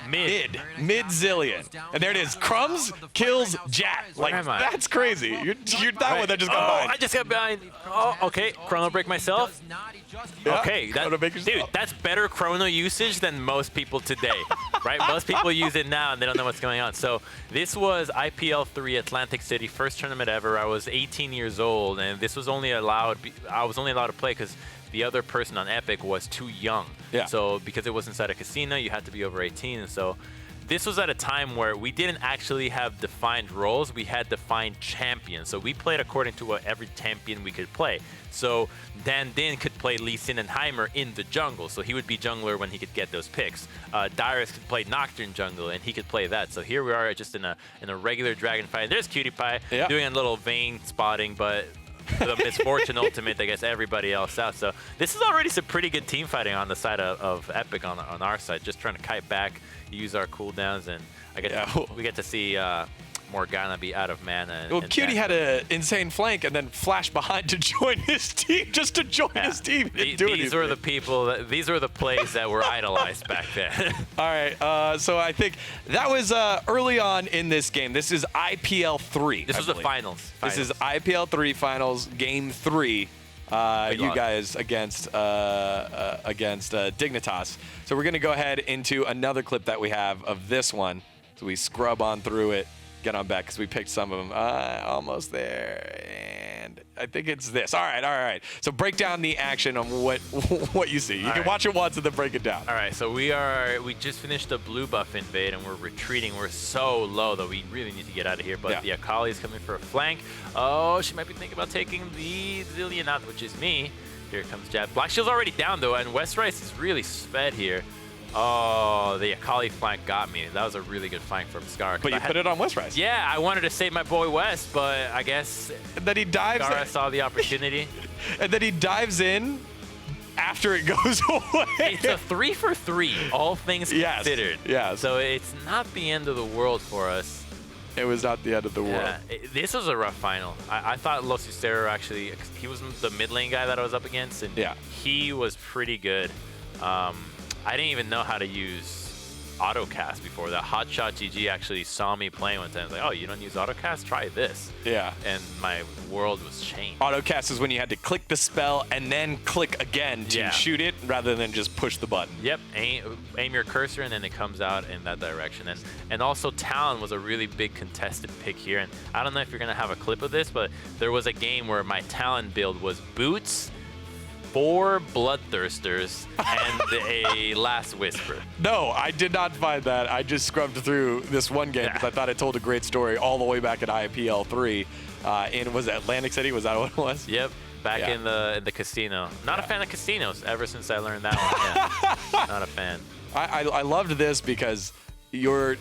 mid Zillion. And there it is. Crumbz kills Jat. Like, that's crazy. You're that one that just got behind. I just got behind. Oh, okay. Chrono break myself. Okay, dude, that's better chrono usage than most people today, right? Most people use it now and they don't know what's going on. So this was IPL 3 Atlantic City, first tournament ever. I was 18 years old, and this was only allowed. I was only allowed to play because the other person on Epic was too young. Yeah. So because it was inside a casino, you had to be over 18, and so this was at a time where we didn't actually have defined roles. We had defined champions. So we played according to what every champion we could play. So Dan Din could play Lee Sin and Heimer in the jungle. So he would be jungler when he could get those picks. Dyrus could play Nocturne jungle, and he could play that. So here we are just in a regular dragon fight. There's Cutie Pie doing a little vein spotting, but the misfortune ultimate that gets everybody else out. So this is already some pretty good team fighting on the side of Epic on our side. Just trying to kite back, use our cooldowns, and we get to see Morgana be out of mana. Well, Cutie had an insane flank and then flashed behind to join his team, just to join his team. These were the people, these were the plays that were idolized back then. All right, so I think that was early on in this game. This is IPL 3. This was the finals. This is IPL 3 finals, game 3. You guys against Dignitas. So we're going to go ahead into another clip that we have of this one. So we scrub on through it. Get on back because we picked some of them. Almost there, and I think it's this. All right. So break down the action on what you see. You can watch it once and then break it down. All right, so we just finished the blue buff invade and we're retreating. We're so low that we really need to get out of here. But the Akali is coming for a flank. Oh, she might be thinking about taking the Zillion out, which is me. Here comes Jab. Black Shield's already down though, and West Rice is really sped here. Oh, the Akali flank got me. That was a really good flank from Scar. But you put it on West Rice. Yeah, I wanted to save my boy West, but I guess and then he dives Scar saw the opportunity. And then he dives in after it goes away. It's a 3 for 3, all things considered. Yeah. So it's not the end of the world for us. It was not the end of the world. This was a rough final. I thought Losicero actually, he was the mid lane guy that I was up against, and he was pretty good. I didn't even know how to use autocast before that. Hotshot GG actually saw me playing one time. Like, oh, you don't use autocast? Try this. Yeah. And my world was changed. Autocast is when you had to click the spell and then click again to shoot it rather than just push the button. Yep. Aim your cursor and then it comes out in that direction. And also Talon was a really big contested pick here. And I don't know if you're going to have a clip of this, but there was a game where my Talon build was boots, 4 Bloodthirsters, and a Last Whisper. No, I did not find that. I just scrubbed through this one game because I thought it told a great story all the way back at IPL 3. Was it Atlantic City? Was that what it was? Yep. Back in the casino. Not a fan of casinos ever since I learned that one. Not a fan. I loved this because you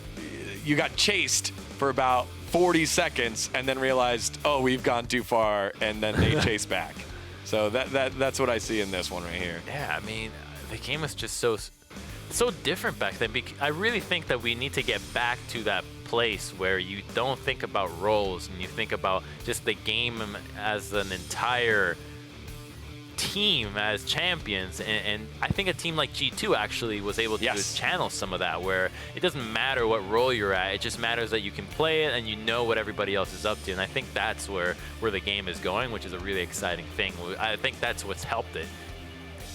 got chased for about 40 seconds and then realized, oh, we've gone too far, and then they chase back. So that's what I see in this one right here. Yeah, I mean, the game was just so different back then. I really think that we need to get back to that place where you don't think about roles and you think about just the game as an entire team as champions. And I think a team like G2 actually was able to channel some of that, where it doesn't matter what role you're at, it just matters that you can play it and you know what everybody else is up to. And I think that's where the game is going, which is a really exciting thing. I think that's what's helped it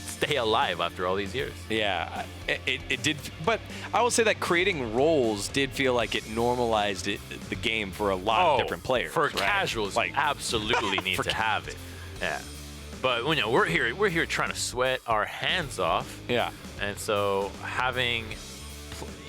stay alive after all these years. Yeah, it did. But I will say that creating roles did feel like it normalized the game for a lot of different players. For casuals, like, absolutely need to have it. Yeah. But we're here trying to sweat our hands off. Yeah. And so having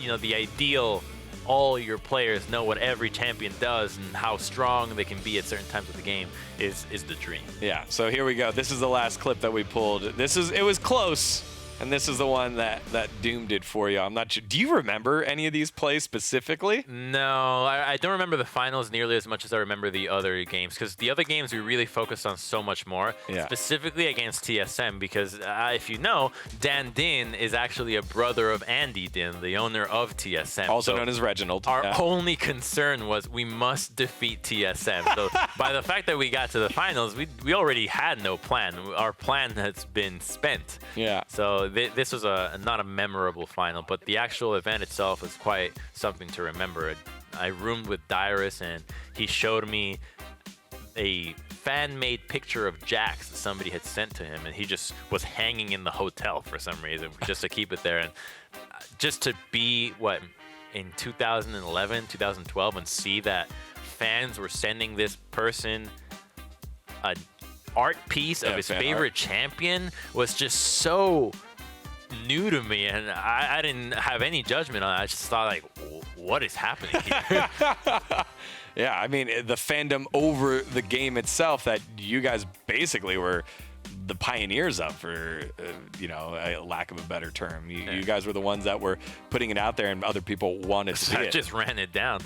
the ideal, all your players know what every champion does and how strong they can be at certain times of the game is the dream. Yeah. So here we go. This is the last clip that we pulled. It was close. And this is the one that doomed it for you. I'm not sure. Do you remember any of these plays specifically? No, I don't remember the finals nearly as much as I remember the other games, because the other games we really focused on so much more, specifically against TSM, because if you know, Dan Din is actually a brother of Andy Din, the owner of TSM. Also known as Reginald. Our only concern was we must defeat TSM. So by the fact that we got to the finals, we already had no plan. Our plan has been spent. Yeah. So this was not a memorable final, but the actual event itself was quite something to remember. I roomed with Dyrus, and he showed me a fan-made picture of Jax that somebody had sent to him, and he just was hanging in the hotel for some reason, just to keep it there. And just to be, in 2011, 2012, and see that fans were sending this person an art piece of his favorite champion was just so new to me, and I didn't have any judgment on it. I just thought, like, what is happening here? Yeah, I mean, the fandom over the game itself that you guys basically were the pioneers of, for a lack of a better term. You guys were the ones that were putting it out there, and other people wanted to see I it. just ran it down.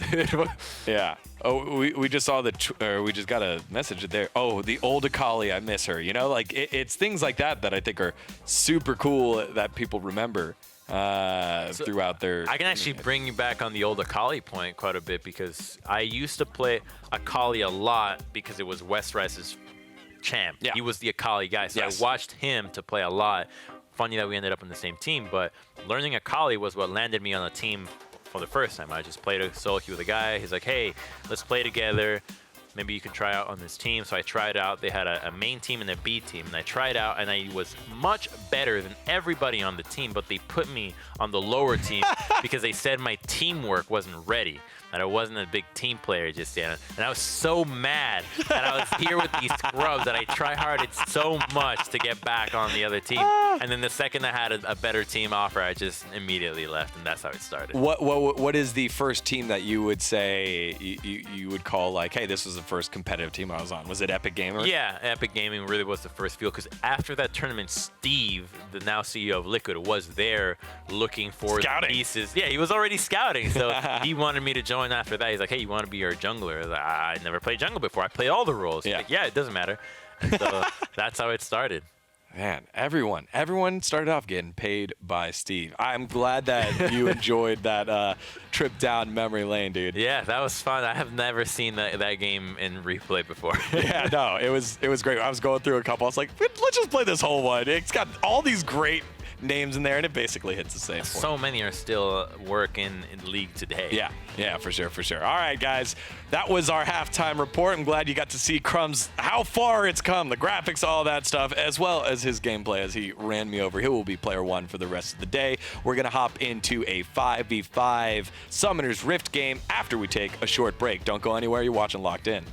Yeah. Oh, we just saw we just got a message there. Oh, the old Akali, I miss her. Like it's things like that I think are super cool that people remember throughout their. I can actually bring you back on the old Akali point quite a bit, because I used to play Akali a lot because it was West Rice's champ. Yeah. He was the Akali guy, so Yes. I watched him to play a lot. Funny that we ended up on the same team, but learning Akali was what landed me on a team for the first time. I just played a solo queue with a guy. He's like, hey, let's play together. Maybe you can try out on this team. So I tried out. They had a main team and a B team, and I tried out, and I was much better than everybody on the team, but they put me on the lower team because they said my teamwork wasn't ready, that I wasn't a big team player just yet. And I was so mad that I was here with these scrubs that I try-harded so much to get back on the other team. And then the second I had a better team offer, I just immediately left, and that's how it started. What is the first team that you would say you would call, like, hey, this was the first competitive team I was on? Was it Epic Gamer? Yeah, Epic Gaming really was the first field, because after that tournament, Steve, the now CEO of Liquid, was there looking for Scouting. pieces. Yeah, he was already scouting, so he wanted me to join after that. He's like, hey, you want to be our jungler? I was like, I never played jungle before. I played all the roles. He's Yeah. like, yeah, it doesn't matter. And so that's how it started. Man, everyone started off getting paid by Steve. I'm glad that you enjoyed that trip down memory lane, dude. Yeah, that was fun. I have never seen that game in replay before. Yeah, no, it was great. I was going through a couple. I was like, let's just play this whole one. It's got all these great names in there, and it basically hits the same point. So many are still working in League today. Yeah, for sure. All right, guys, that was our halftime report. I'm glad you got to see Crumbz, how far it's come, the graphics, all that stuff, as well as his gameplay as he ran me over. He will be player one for the rest of the day. We're going to hop into a 5v5 Summoner's Rift game after we take a short break. Don't go anywhere. You're watching Locked In.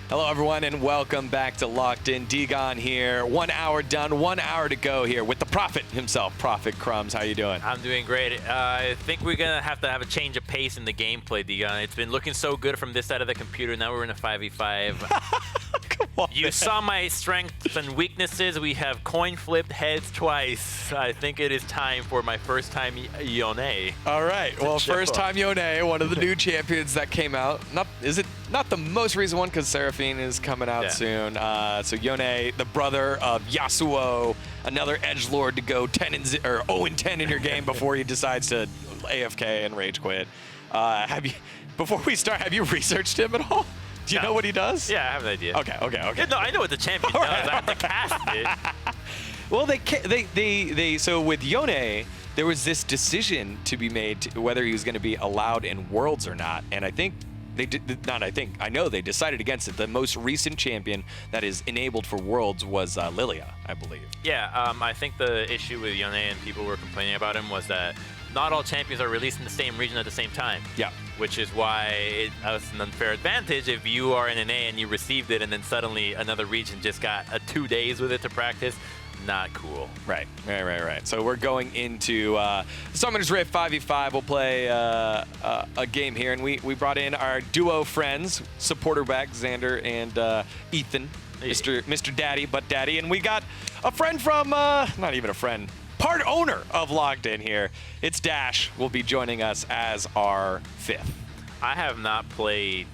Hello, everyone, and welcome back to Locked In. dGon here. 1 hour done, 1 hour to go here with the Prophet himself, Prophet Crumbz. How you doing? I'm doing great. I think we're going to have a change of pace in the gameplay, dGon. It's been looking so good from this side of the computer. Now we're in a 5v5. Come on, You man. saw my strengths and weaknesses. We have coin flipped heads twice. I think it is time for my first time Yone. All right. Well, show first up. time Yone, one of the new champions that came out. Is it not the most recent one, because Seraphine is coming out soon. So Yone, the brother of Yasuo, another edgelord to go 0-10 in your game before he decides to AFK and rage quit. Before we start, have you researched him at all? Do you know what he does? Yeah, I have an idea. Okay. Yeah, no, I know what the champion does. I have to cast it. Well, so with Yone, there was this decision to be made to whether he was going to be allowed in Worlds or not, and I think I know they decided against it. The most recent champion that is enabled for Worlds was Lilia, I believe. Yeah, I think the issue with Yone and people were complaining about him was that not all champions are released in the same region at the same time. Yeah. Which is why it was an unfair advantage if you are in an A and you received it and then suddenly another region just got 2 days with it to practice. Not cool. Right. So we're going into Summoner's Rift 5v5. We'll play a game here, and we brought in our duo friends, supporter back Xander and Ethan, Mr. Daddy, Butt Daddy, and we got a friend from not even a friend, part owner of Locked In here. It's Dash. Will be joining us as our fifth. I have not played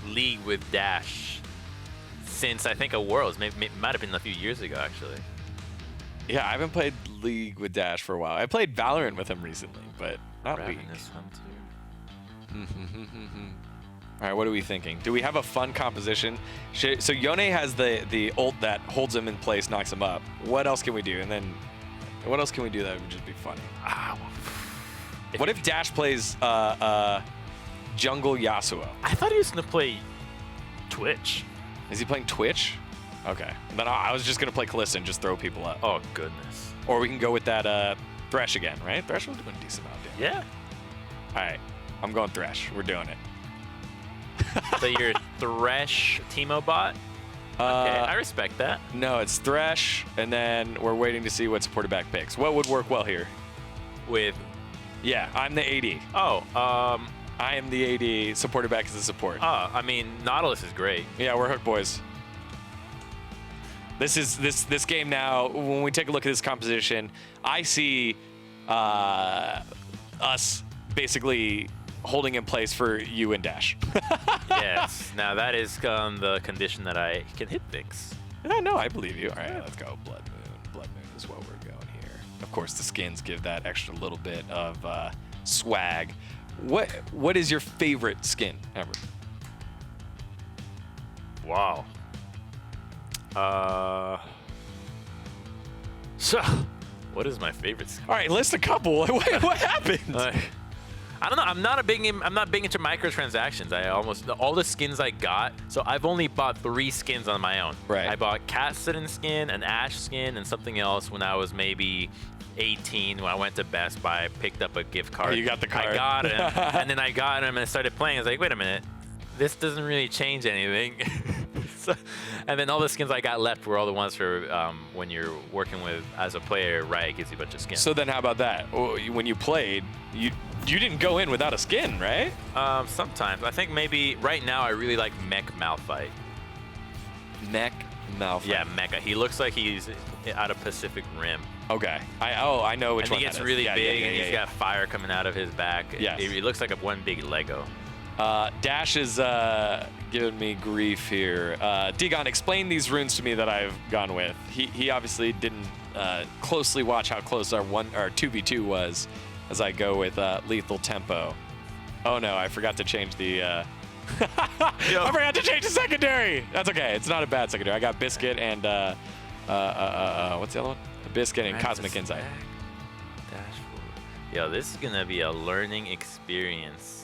League with Dash since I think a Worlds. Maybe it might have been a few years ago, actually. Yeah, I haven't played League with Dash for a while. I played Valorant with him recently, but not League. This one too. All right, what are we thinking? Do we have a fun composition? So Yone has the ult that holds him in place, knocks him up. What else can we do? And then what else can we do that would just be funny? What if Dash plays jungle Yasuo? I thought he was going to play Twitch. Is he playing Twitch? Okay. Then I was just going to play Kalista and just throw people up. Oh, goodness. Or we can go with that Thresh again, right? Thresh was doing a decent amount of damage. Yeah. All right. I'm going Thresh. We're doing it. So you're Thresh Teemo bot? Okay, I respect that. No, it's Thresh, and then we're waiting to see what supporter back picks. What would work well here? With Yeah, I'm the AD. I am the AD. Supporter back is the support. I mean, Nautilus is great. Yeah, we're hooked, boys. This is this game now. When we take a look at this composition, I see us basically holding in place for you and Dash. Yes. Now that is the condition that I can hit things. No, I believe you. All right, let's go. Blood Moon. Blood Moon is what we're going here. Of course, the skins give that extra little bit of swag. What is your favorite skin ever? Wow. So, what is my favorite skin? All right, list a couple. What happened? I don't know. I'm not big into microtransactions. All the skins I got. So I've only bought 3 skins on my own. Right. I bought Cassidy skin, an Ashe skin, and something else when I was maybe 18. When I went to Best Buy, I picked up a gift card. Oh, you got the card. I got him, and then I got him and I started playing. I was like, wait a minute, this doesn't really change anything. And then all the skins I got left were all the ones for when you're working with as a player. Riot gives you a bunch of skins. So then how about that? When you played, you didn't go in without a skin, right? Sometimes. I think maybe right now I really like Mech Malphite. Mech Malphite. Yeah, Mecha. He looks like he's out of Pacific Rim. Okay. I know which and one. He gets that is. really Yeah, big, yeah, and he's got fire coming out of his back. Yes. He looks like one big Lego. Dash is giving me grief here. dGon, explain these runes to me that I've gone with. He obviously didn't closely watch how close our 2v2 was as I go with lethal tempo. Oh no, I forgot to change the I forgot to change the secondary. That's okay. It's not a bad secondary. I got Biscuit and what's the other one? Biscuit and Cosmic Insight. Yo, this is gonna be a learning experience.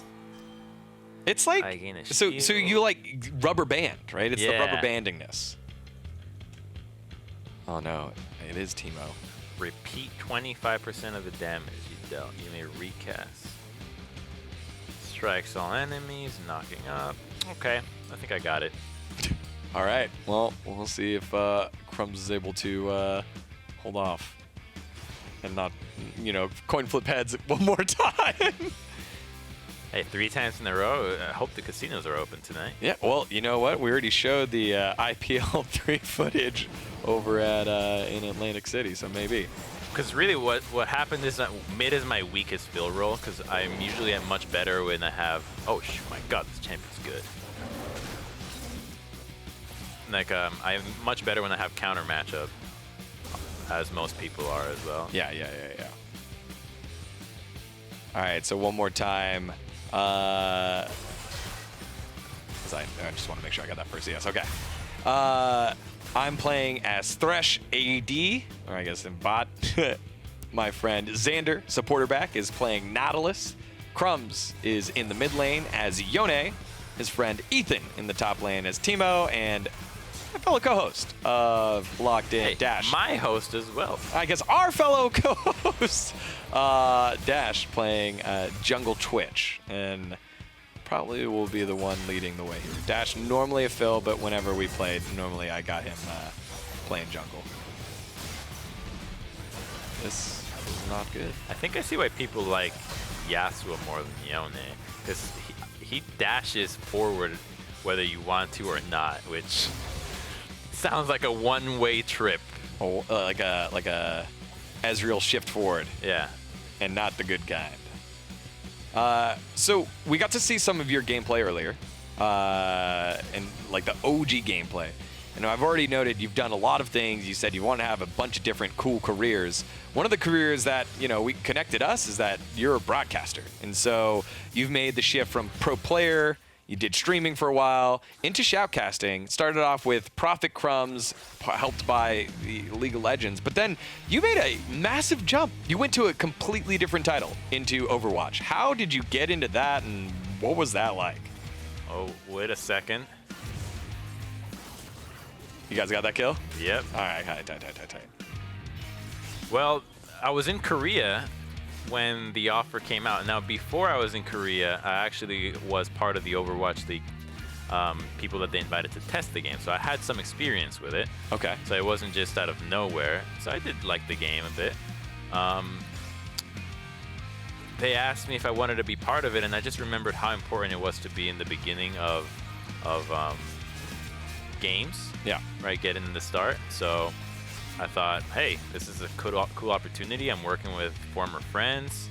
It's like so you like rubber band, right? It's the rubber bandingness. Oh no, it is Teemo. Repeat 25% of the damage you dealt. You may recast. Strikes all enemies, knocking up. Okay, I think I got it. All right. Well, we'll see if Crumbz is able to hold off and not, coin flip heads one more time. Hey, 3 times in a row. I hope the casinos are open tonight. Yeah, well, you know what? We already showed the IPL 3 footage over at in Atlantic City, so maybe. Because really what happened is that mid is my weakest fill roll, because I'm usually much better when I have... Oh, my God, this champion's good. Like, I'm much better when I have counter matchup, as most people are as well. Yeah. All right, so one more time. I just want to make sure I got that first. Yes, okay. I'm playing as Thresh AD, or I guess in bot. My friend Xander, supporter back, is playing Nautilus. Crumbz is in the mid lane as Yone. His friend Ethan in the top lane as Teemo, and my fellow co-host of Locked In, Dash. My host as well. I guess our fellow co-host, Dash, playing Jungle Twitch, and probably will be the one leading the way here. Dash normally a fill, but whenever we played, normally I got him playing jungle. This is not good. I think I see why people like Yasuo more than Yone, because he dashes forward whether you want to or not, which sounds like a one-way trip. Oh, like a Ezreal shift forward. Yeah. And not the good kind. So we got to see some of your gameplay earlier, and like the OG gameplay. And I've already noted you've done a lot of things. You said you want to have a bunch of different cool careers. One of the careers that, we connected us is that you're a broadcaster. And so you've made the shift from pro player, you did streaming for a while, into shoutcasting. Started off with Prophet Crumbz, helped by the League of Legends. But then you made a massive jump. You went to a completely different title, into Overwatch. How did you get into that, and what was that like? Oh, wait a second. You guys got that kill? Yep. All right, tight. Well, I was in Korea when the offer came out. Now, before I was in Korea, I actually was part of the Overwatch League people that they invited to test the game. So I had some experience with it. Okay. So it wasn't just out of nowhere. So I did like the game a bit. They asked me if I wanted to be part of it, and I just remembered how important it was to be in the beginning of games. Yeah. Right, getting in the start. So I thought, hey, this is a cool opportunity. I'm working with former friends.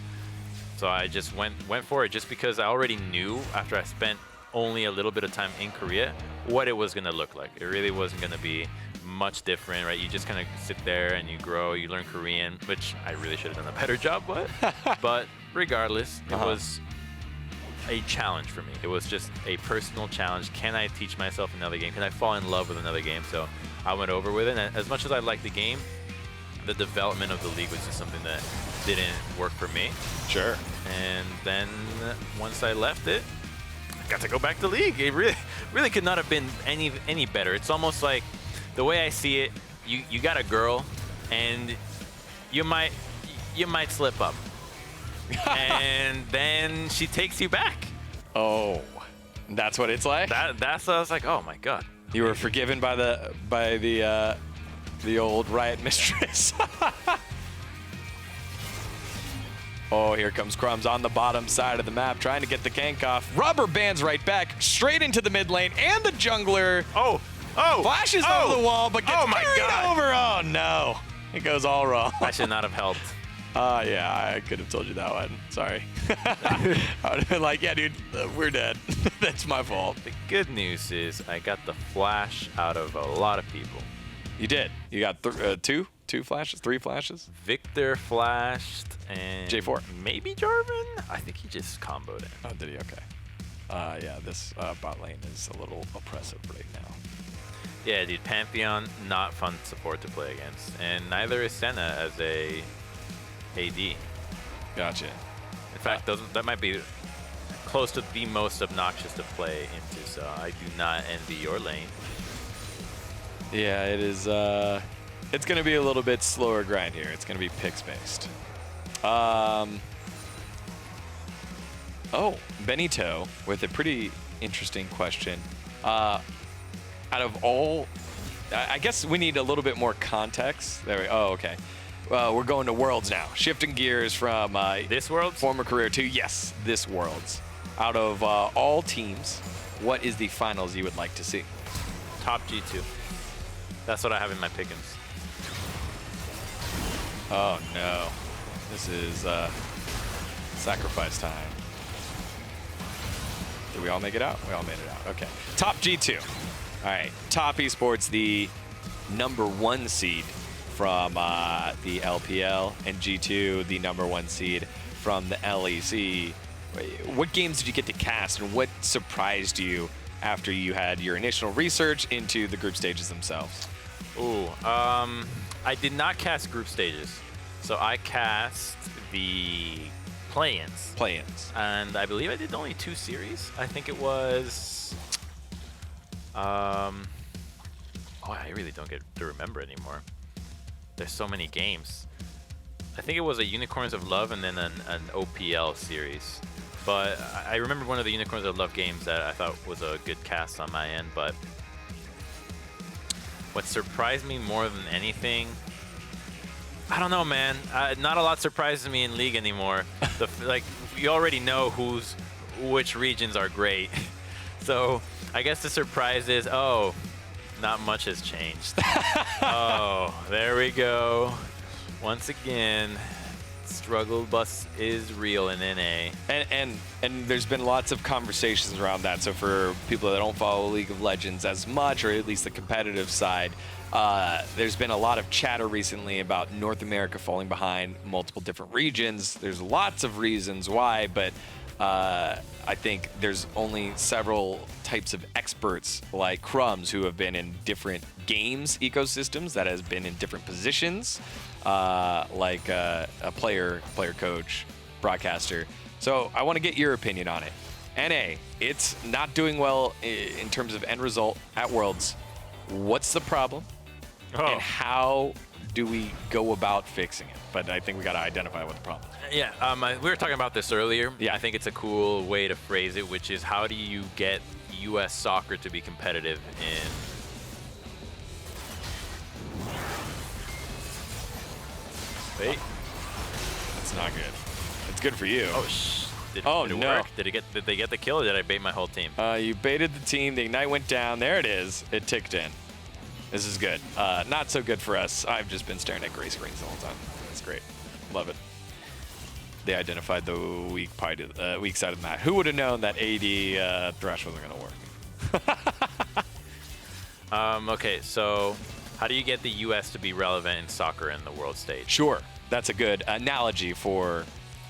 So I just went for it just because I already knew after I spent only a little bit of time in Korea what it was going to look like. It really wasn't going to be much different, right? You just kind of sit there and you grow, you learn Korean, which I really should have done a better job with. But regardless, it was a challenge for me. It was just a personal challenge. Can I teach myself another game? Can I fall in love with another game? So I went over with it. And as much as I liked the game, the development of the league was just something that didn't work for me. Sure. And then once I left it, I got to go back to league. It really could not have been any better. It's almost like the way I see it, you got a girl and you might slip up. And then she takes you back. Oh, that's what it's like? That's what I was like, oh my god. You were forgiven by the old riot mistress. Oh, here comes Crumbz on the bottom side of the map, trying to get the gank off. Rubber bands right back, straight into the mid lane, and the jungler flashes over the wall, but gets carried over. Oh no, it goes all wrong. I should not have helped. Yeah, I could have told you that one. Sorry. I would have been like, yeah, dude, we're dead. That's my fault. The good news is I got the flash out of a lot of people. You did. You got two flashes, 3 flashes. Victor flashed and J4. Maybe Jarvan? I think he just comboed it. Oh, did he? Okay. Yeah, this bot lane is a little oppressive right now. Yeah, dude, Pantheon, not fun support to play against. And neither is Senna as a AD. Gotcha. In fact, that might be close to the most obnoxious to play into, so I do not envy your lane. Yeah, it is. It's going to be a little bit slower grind here. It's going to be picks based. Oh, Benito with a pretty interesting question. Out of all, I guess we need a little bit more context. There we. Oh, okay. We're going to Worlds now. Shifting gears from this Worlds? Former career to, yes, this Worlds. Out of all teams, what is the finals you would like to see? Top G2. That's what I have in my pickings. Oh, no. This is sacrifice time. Did we all make it out? We all made it out. Okay. Top G2. All right. Top Esports, the #1 seed from the LPL, and G2, the #1 seed from the LEC. What games did you get to cast, and what surprised you after you had your initial research into the group stages themselves? Ooh, I did not cast group stages. So I cast the play-ins. Play-ins. And I believe I did only 2 series. I think it was... oh, I really don't get to remember anymore. There's so many games. I think it was a Unicorns of Love and then an OPL series. But I remember one of the Unicorns of Love games that I thought was a good cast on my end. But what surprised me more than anything, I don't know, man. Not a lot surprises me in League anymore. Like, you already know which regions are great. So I guess the surprise is, oh, not much has changed. Oh, there we go. Once again, struggle bus is real in NA. And there's been lots of conversations around that. So for people that don't follow League of Legends as much, or at least the competitive side, there's been a lot of chatter recently about North America falling behind multiple different regions. There's lots of reasons why, but I think there's only several types of experts like Crumbz who have been in different games ecosystems, that has been in different positions, like a player coach, broadcaster. So I want to get your opinion on it. NA, it's not doing well in terms of end result at Worlds. What's the problem? and how do we go about fixing it? But I think we got to identify what the problem is. Yeah, we were talking about this earlier. Yeah. I think it's a cool way to phrase it, which is how do you get U.S. soccer to be competitive in... Wait. That's not good. It's good for you. Oh, did it no. work? Did they get the kill, or did I bait my whole team? You baited the team. The Ignite went down. There it is. It ticked in. This is good. Not so good for us. I've just been staring at gray screens the whole time. That's great. Love it. They identified the weak side of the map. Who would have known that AD Thresh wasn't going to work? Okay, so how do you get the U.S. to be relevant in soccer in the world stage? Sure. That's a good analogy for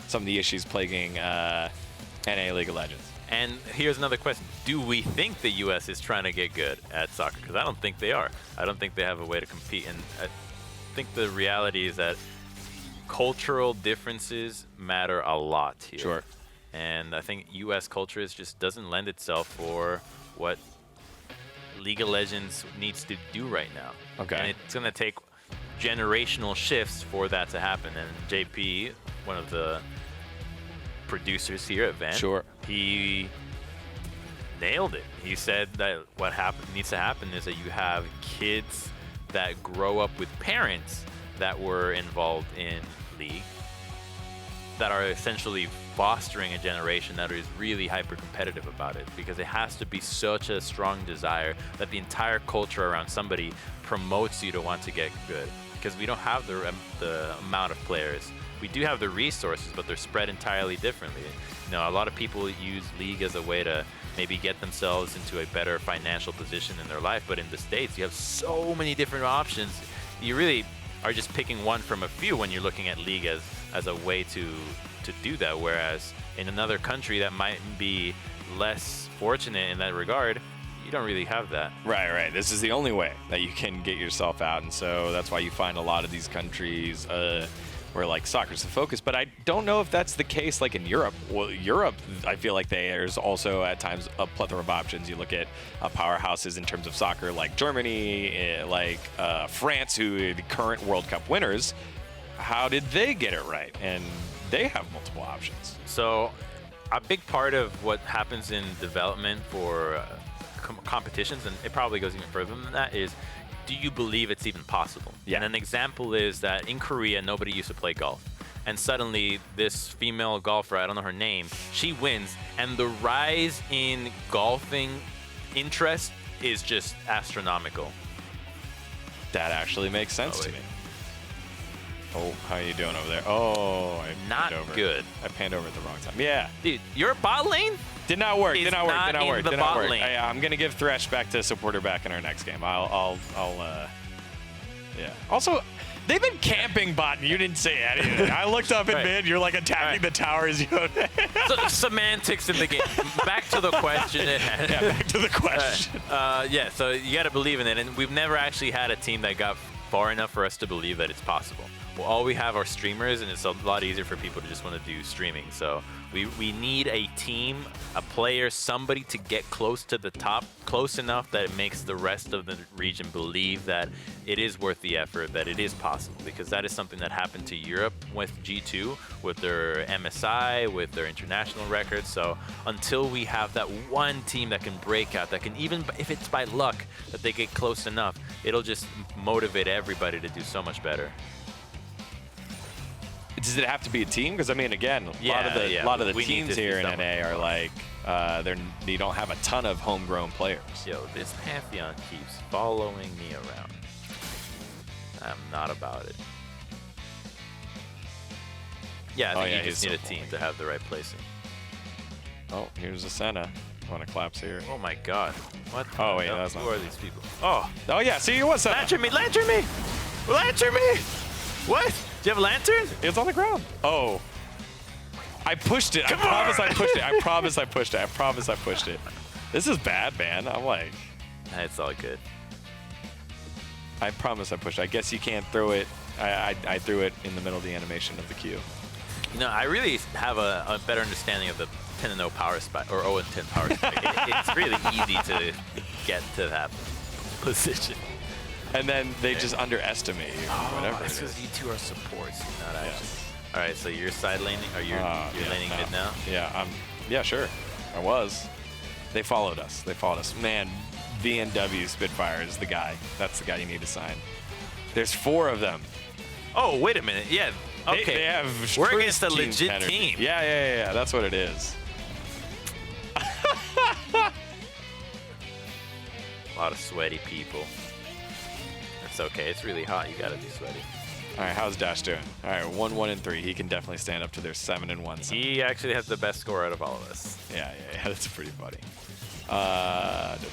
some of the issues plaguing NA League of Legends. And here's another question. Do we think the U.S. is trying to get good at soccer? Because I don't think they are. I don't think they have a way to compete. And I think the reality is that cultural differences matter a lot here. Sure. And I think U.S. culture just doesn't lend itself for what League of Legends needs to do right now. Okay. And it's going to take generational shifts for that to happen. And JP, one of the producers here at VENN, Sure. he nailed it. He said that what needs to happen is that you have kids that grow up with parents that were involved in League that are essentially fostering a generation that is really hyper competitive about it, because it has to be such a strong desire that the entire culture around somebody promotes you to want to get good, because we don't have the amount of players. We do have the resources, but they're spread entirely differently. You know, a lot of people use League as a way to maybe get themselves into a better financial position in their life, but in the States, you have so many different options. You really are just picking one from a few when you're looking at League as a way to do that, whereas in another country that might be less fortunate in that regard, you don't really have that. Right. This is the only way that you can get yourself out, and so that's why you find a lot of these countries where like soccer's the focus. But I don't know if that's the case like in Europe. Well, Europe, I feel like there's also at times a plethora of options. You look at powerhouses in terms of soccer like Germany, like France, who are the current World Cup winners. How did they get it right? And they have multiple options. So a big part of what happens in development for competitions, and it probably goes even further than that, is do you believe it's even possible? Yeah. And an example is that in Korea, nobody used to play golf. And suddenly this female golfer, I don't know her name, she wins. And the rise in golfing interest is just astronomical. That actually makes sense to me. Oh, how are you doing over there? Oh, I Not panned over. good. I panned over at the wrong time. Yeah. Dude, your bot lane? Did not work. Is Did not work. not Did not in work. the Did not bot work. lane. I'm gonna give Thresh back to supporter back in our next game. I'll yeah. Also, they've been camping bot and you didn't say anything. I looked up in Right. mid. You're like attacking the towers. You know? So, semantics in the game. Back to the question. Yeah, back to the question. Yeah, so you got to believe in it. And we've never actually had a team that got far enough for us to believe that it's possible. Well, all we have are streamers, and it's a lot easier for people to just want to do streaming. So we need a team, a player, somebody to get close to the top, close enough that it makes the rest of the region believe that it is worth the effort, that it is possible. Because that is something that happened to Europe with G2, with their MSI, with their international records. So until we have that one team that can break out, that can, even if it's by luck, that they get close enough, it'll just motivate everybody to do so much better. Does it have to be a team? Because I mean, again, a lot of the we need teams to here do in NA are like they don't have a ton of homegrown players. Yo, this Pantheon keeps following me around. I'm not about it. Yeah, I think you just need a team to have the right placing. Oh, here's a Senna. Want to collapse here? Oh my God! What? Oh wait, that's not. Who are these people? Oh! Oh yeah, see you. What's up? Lantern me! Lantern me! Lantern me! What? Do you have a lantern? It's on the ground. Oh. I pushed it. I promise I pushed it. I promise I pushed it. I promise I pushed it. This is bad, man. I'm like. It's all good. I promise I pushed it. I guess you can't throw it. I threw it in the middle of the animation of the queue. You know, I really have a better understanding of the 10-0 power spike, or 0-10 power spike. It's really easy to get to that position. And then they just underestimate you. Whatever. That's It because is. you two are supports, not actually. Yes. All right, so you're side laning, or you're Yeah, laning no. mid now? Yeah, yeah, sure. I was. They followed us. They followed us. Man, VNW Spitfire is the guy. That's the guy you need to sign. There's 4 of them. Oh, wait a minute. Yeah. Okay. They have We're first against a team legit energy. team. Yeah. That's what it is. A lot of sweaty people. It's okay. It's really hot. You gotta be sweaty. All right, how's Dash doing? All right, 1-1-3. He can definitely stand up to their 7-1. He actually has the best score out of all of us. Yeah. That's pretty funny. There we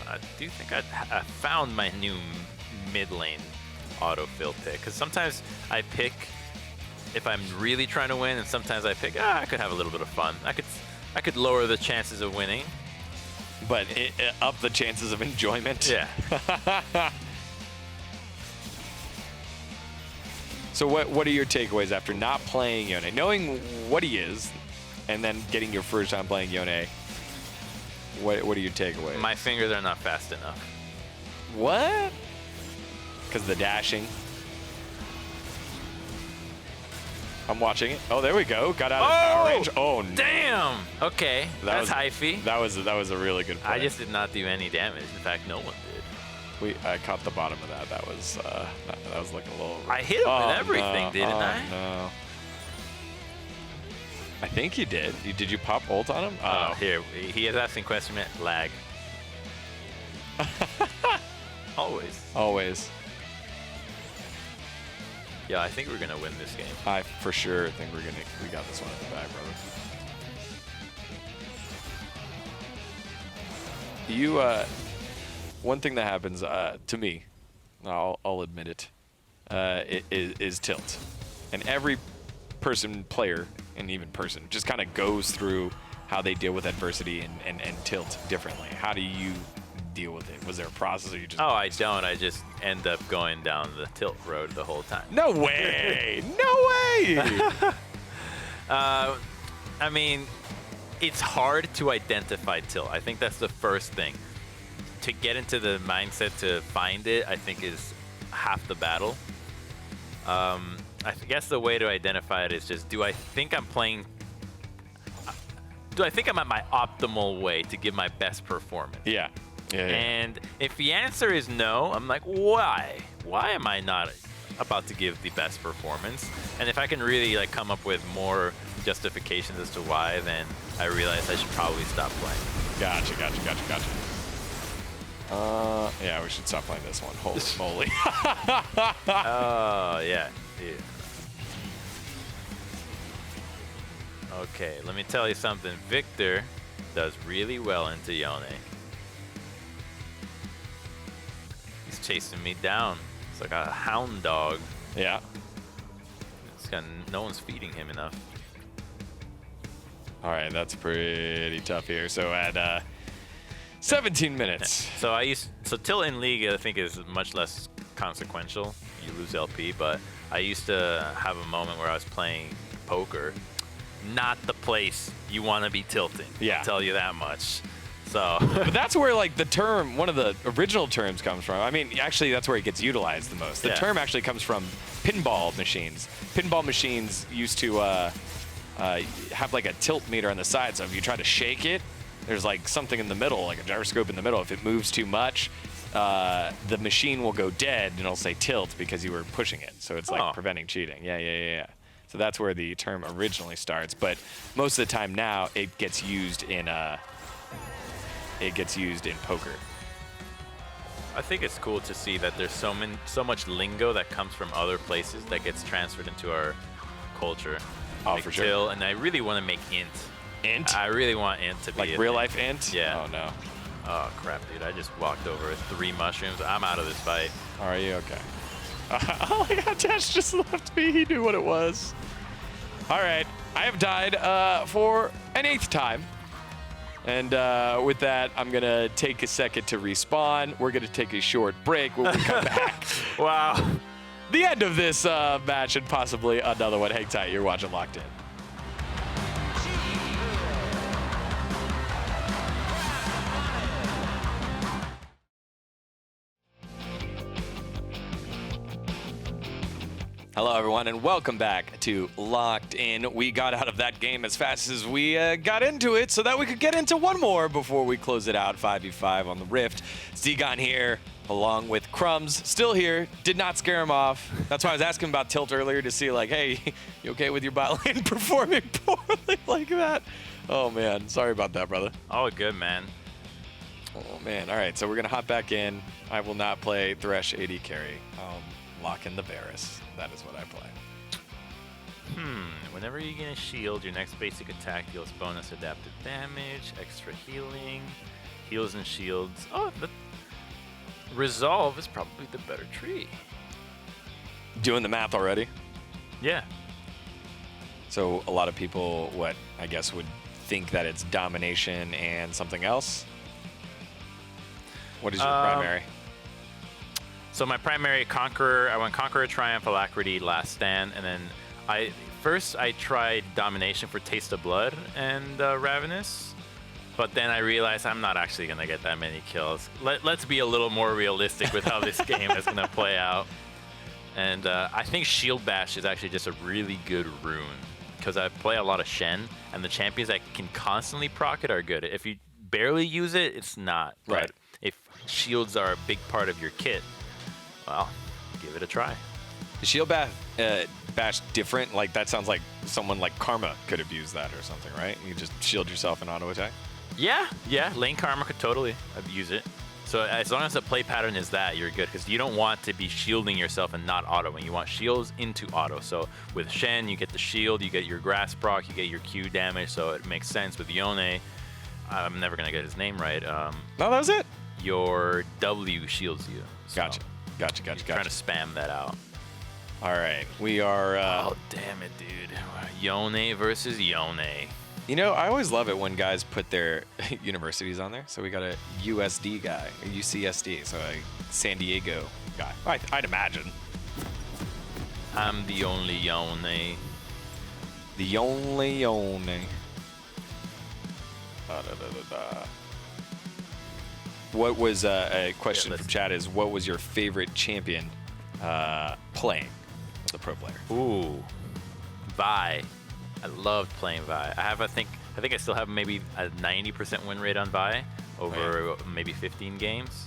go. I do think I found my new mid lane autofill pick, because sometimes I pick if I'm really trying to win, and sometimes I pick I could have a little bit of fun. I could lower the chances of winning. But up the chances of enjoyment. Yeah. So what are your takeaways after not playing Yone? Knowing what he is, and then getting your first time playing Yone, what are your takeaways? My fingers are not fast enough. What? Because the dashing. I'm watching it. Oh, there we go. Got out of power range. Oh, no. Damn. Okay, that's hyphy. That was a really good play. I just did not do any damage. In fact, no one did. I caught the bottom of that. That was like a little. I hit him with everything, no. didn't I? No. I think you did. Did you pop ult on him? Oh, here he is asking question. Lag. Always. Always. Yeah, I think we're gonna win this game. I for sure think we got this one in the bag, brother. You one thing that happens to me, I'll admit it, is tilt, and every player, and even person just kind of goes through how they deal with adversity and tilt differently. How do you deal with it? Was there a process, or you just? Oh, I don't. I just end up going down the tilt road the whole time. No way! No way! I mean, it's hard to identify tilt. I think that's the first thing. To get into the mindset to find it, I think is half the battle. I guess the way to identify it is just, do I think I'm at my optimal way to give my best performance? Yeah. And if the answer is no, I'm like, why? Why am I not about to give the best performance? And if I can really like come up with more justifications as to why, then I realize I should probably stop playing. Gotcha. Yeah, we should stop playing this one. Holy moly. Oh, yeah. Okay, let me tell you something. Victor does really well into Yone. He's chasing me down. It's like a hound dog. Yeah. No one's feeding him enough. All right, that's pretty tough here. So at 17 minutes. So tilt in League, I think, is much less consequential. You lose LP, but I used to have a moment where I was playing poker. Not the place you want to be tilting. Yeah. I'll tell you that much. So. But that's where like the term, one of the original terms comes from. I mean, actually, that's where it gets utilized the most. The term actually comes from pinball machines. Pinball machines used to have like a tilt meter on the side. So if you try to shake it, there's like something in the middle, like a gyroscope in the middle. If it moves too much, the machine will go dead and it'll say tilt because you were pushing it. So it's like preventing cheating. Yeah. So that's where the term originally starts. But most of the time now, it gets used in poker. I think it's cool to see that there's so much lingo that comes from other places that gets transferred into our culture. Oh, like for sure. Till, and I really want to make int. Int? I really want int to be Like real life int? Yeah. Oh no. Oh crap, dude! I just walked over 3 mushrooms. I'm out of this fight. Are you okay? Oh my God, Dash just left me. He knew what it was. All right, I have died for an 8th time. And with that, I'm going to take a second to respawn. We're going to take a short break when we come back. Wow. The end of this match and possibly another one. Hang tight. You're watching Locked In. Hello, everyone, and welcome back to Locked In. We got out of that game as fast as we got into it so that we could get into one more before we close it out 5v5 on the Rift. It's dGon here, along with Crumbz, still here, did not scare him off. That's why I was asking about Tilt earlier to see, like, hey, you okay with your bot lane performing poorly like that? Oh, man, sorry about that, brother. Oh, good, man. Oh, man. All right, so we're going to hop back in. I will not play Thresh AD carry. Lock in the Varus. That is what I play. Whenever you get a shield, your next basic attack deals bonus adaptive damage, extra healing, heals and shields. Oh, the Resolve is probably the better tree. Doing the math already? Yeah. So a lot of people, I guess, would think that it's domination and something else? What is your primary? So my primary Conqueror, I went Conqueror, Triumph, Alacrity, Last Stand, and then I tried Domination for Taste of Blood and Ravenous, but then I realized I'm not actually going to get that many kills. Let's be a little more realistic with how this game is going to play out. And I think Shield Bash is actually just a really good rune, because I play a lot of Shen, and the champions that can constantly proc it are good. If you barely use it, it's not. Right. But if shields are a big part of your kit, well, give it a try. Is Shield Bash different? Like, that sounds like someone like Karma could have used that or something, right? You just shield yourself and auto attack? Yeah, Lane Karma could totally use it. So as long as the play pattern is that, you're good, because you don't want to be shielding yourself and not autoing. You want shields into auto. So with Shen, you get the shield, you get your grass proc, you get your Q damage, so it makes sense. With Yone, I'm never going to get his name right. No, that was it. Your W shields you. So Gotcha. Trying to spam that out. All right, we are... oh, damn it, dude. Yone versus Yone. You know, I always love it when guys put their universities on there. So we got a USD guy, a UCSD, so a San Diego guy. I'd imagine. I'm the only Yone. The only Yone. What was a question from chat is, what was your favorite champion playing as a pro player? Ooh, Vi. I loved playing Vi. I think I still have maybe a 90% win rate on Vi over maybe 15 games.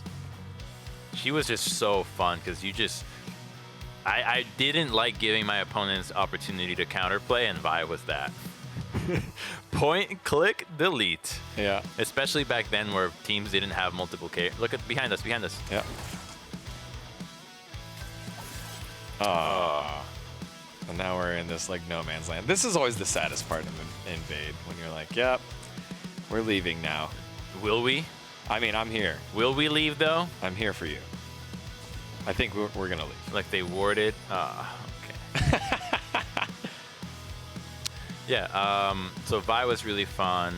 She was just so fun because I didn't like giving my opponents opportunity to counterplay, and Vi was that. Point, click, delete. Yeah. Especially back then where teams didn't have multiple characters. Look at behind us. Yeah. And now we're in this, like, no man's land. This is always the saddest part of Invade, when you're like, yep, we're leaving now. Will we? I mean, I'm here. Will we leave, though? I'm here for you. I think we're going to leave. Like they warded? Okay. Yeah, so Vi was really fun.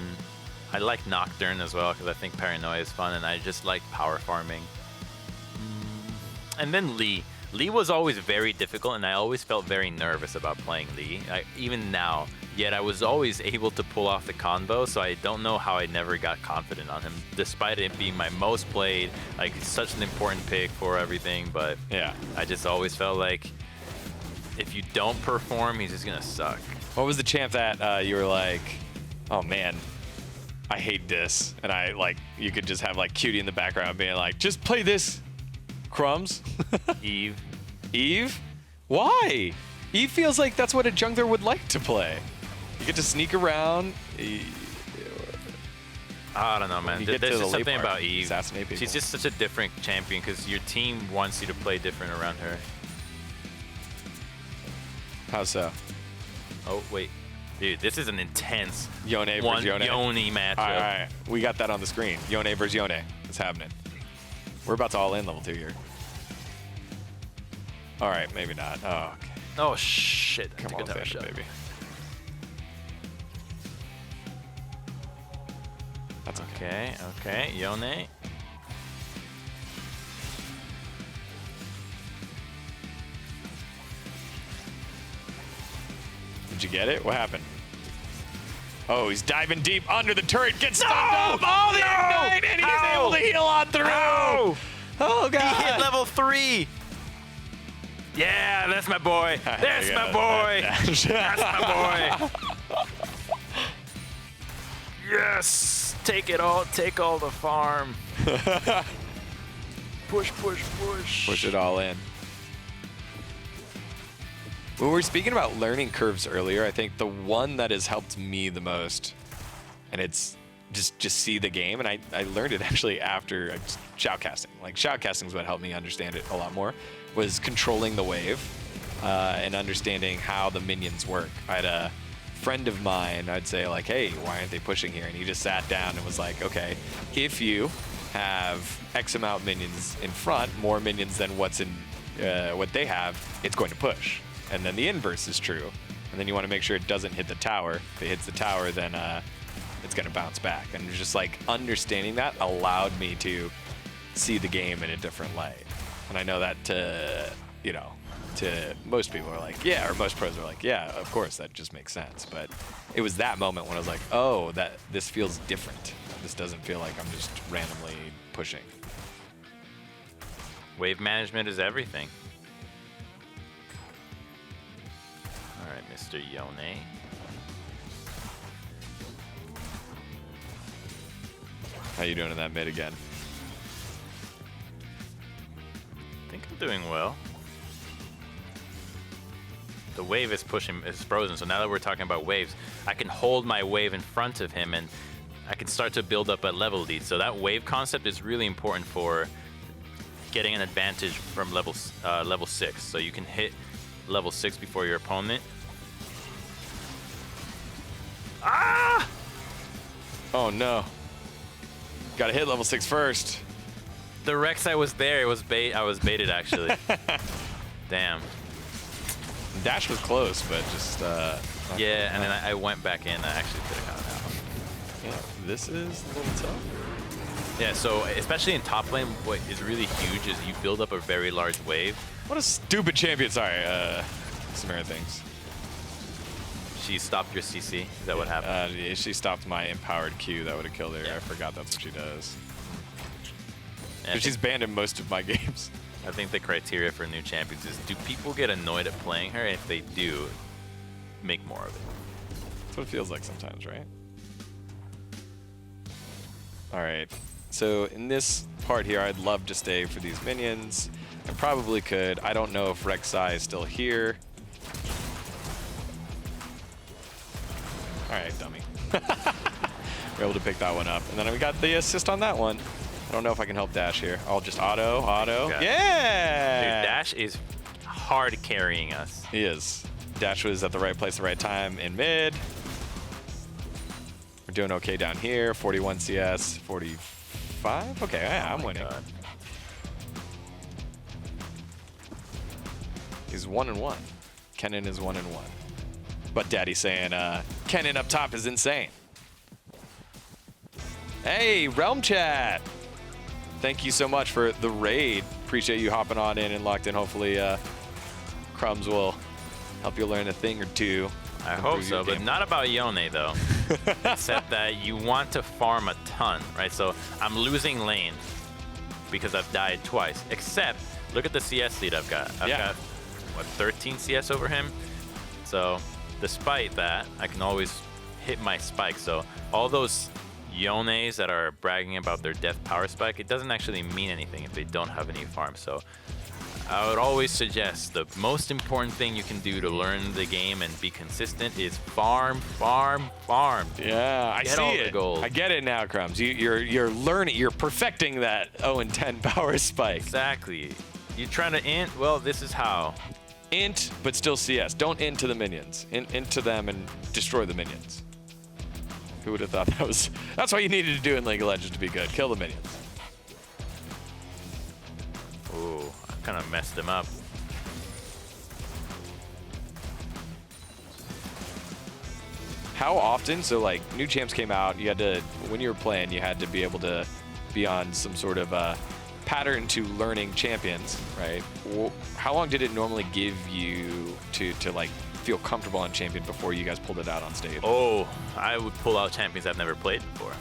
I like Nocturne as well because I think Paranoia is fun, and I just like power farming. And then Lee. Lee was always very difficult, and I always felt very nervous about playing Lee, even now. Yet I was always able to pull off the combo, so I don't know how I never got confident on him, despite it being my most played, like such an important pick for everything. But yeah, I just always felt like if you don't perform, he's just gonna suck. What was the champ that you were like, oh man, I hate this, and you could just have like Cutie in the background being like, just play this, Crumbz. Eve. Eve? Why? Eve feels like that's what a jungler would like to play. You get to sneak around. I don't know, man. There's just something about Eve. Assassinate people. She's just such a different champion because your team wants you to play different around her. How so? Oh, wait. Dude, this is an intense Yone versus Yone. Yone matchup. All right. We got that on the screen. Yone versus Yone. It's happening. We're about to all in level 2 here. All right, maybe not. Oh, okay. Oh, shit. Come on, baby. That's okay. Okay, Yone. Did you get it? What happened? Oh, he's diving deep under the turret. Gets stunned up. Oh, the ignite, and he's able to heal on through. Ow! Oh, God. He hit level 3. Yeah, that's my boy. That's my boy. That's my boy. Yes. Take it all. Take all the farm. Push, push, push. Push it all in. When we were speaking about learning curves earlier, I think the one that has helped me the most, and it's just see the game, and I learned it actually after shoutcasting. Like shoutcasting is what helped me understand it a lot more, was controlling the wave and understanding how the minions work. I had a friend of mine, I'd say like, hey, why aren't they pushing here? And he just sat down and was like, okay, if you have X amount minions in front, more minions than what's in what they have, it's going to push. And then the inverse is true. And then you want to make sure it doesn't hit the tower. If it hits the tower, then it's going to bounce back. And just like understanding that allowed me to see the game in a different light. And I know that to most people are like, yeah, or most pros are like, yeah, of course, that just makes sense. But it was that moment when I was like, oh, this feels different. This doesn't feel like I'm just randomly pushing. Wave management is everything. All right, Mr. Yone. How you doing in that mid again? I think I'm doing well. The wave is frozen, so now that we're talking about waves, I can hold my wave in front of him and I can start to build up a level lead. So that wave concept is really important for getting an advantage from level 6. So you can hit level 6 before your opponent. Ah! Oh no. Gotta hit level 6 first. The Rex I was there, I was baited actually. Damn. Dash was close, but just yeah, and then I went back in. I actually could have gotten out. Yeah, this is a little tough. Yeah, so especially in top lane, what is really huge is you build up a very large wave. What a stupid champion. Sorry, Samara things. She stopped your CC. Is that what happened? Yeah, she stopped my empowered Q. That would have killed her. Yeah. I forgot that's what she does. Yeah, She's banned in most of my games. I think the criteria for new champions is, do people get annoyed at playing her? And if they do, make more of it. That's what it feels like sometimes, right? All right. So in this part here, I'd love to stay for these minions. I probably could. I don't know if Rek'Sai is still here. All right, dummy. We're able to pick that one up. And then we got the assist on that one. I don't know if I can help Dash here. I'll just auto. Yeah! Dude, Dash is hard carrying us. He is. Dash was at the right place at the right time in mid. We're doing okay down here. 41 CS, 45? Okay, yeah, I'm winning. God. He's 1-1. Kennen is 1-1. But Daddy's saying Kennen up top is insane. Hey, Realm Chat. Thank you so much for the raid. Appreciate you hopping on in and locked in. Hopefully, Crumbz will help you learn a thing or two. I hope so, but not about Yone, though. Except that you want to farm a ton, right? So I'm losing lane because I've died twice. Except, look at the CS lead I've got. I've got, what, 13 CS over him? So despite that, I can always hit my spike. So all those Yones that are bragging about their death power spike, it doesn't actually mean anything if they don't have any farm. So I would always suggest the most important thing you can do to learn the game and be consistent is farm, farm, farm. Yeah, I see it. The gold. I get it now, Crumbz. You're learning, you're perfecting that 0-10 power spike. Exactly. You're trying to int? Well, this is how. Int, but still CS. Don't int to the minions. Int to them and destroy the minions. Who would have thought that was... That's what you needed to do in League of Legends to be good. Kill the minions. Ooh, I kind of messed him up. How often? So, like, new champs came out. You had to... When you were playing, you had to be able to be on some sort of pattern to learning champions, right? How long did it normally give you to like, feel comfortable on champion before you guys pulled it out on stage? Oh, I would pull out champions I've never played before.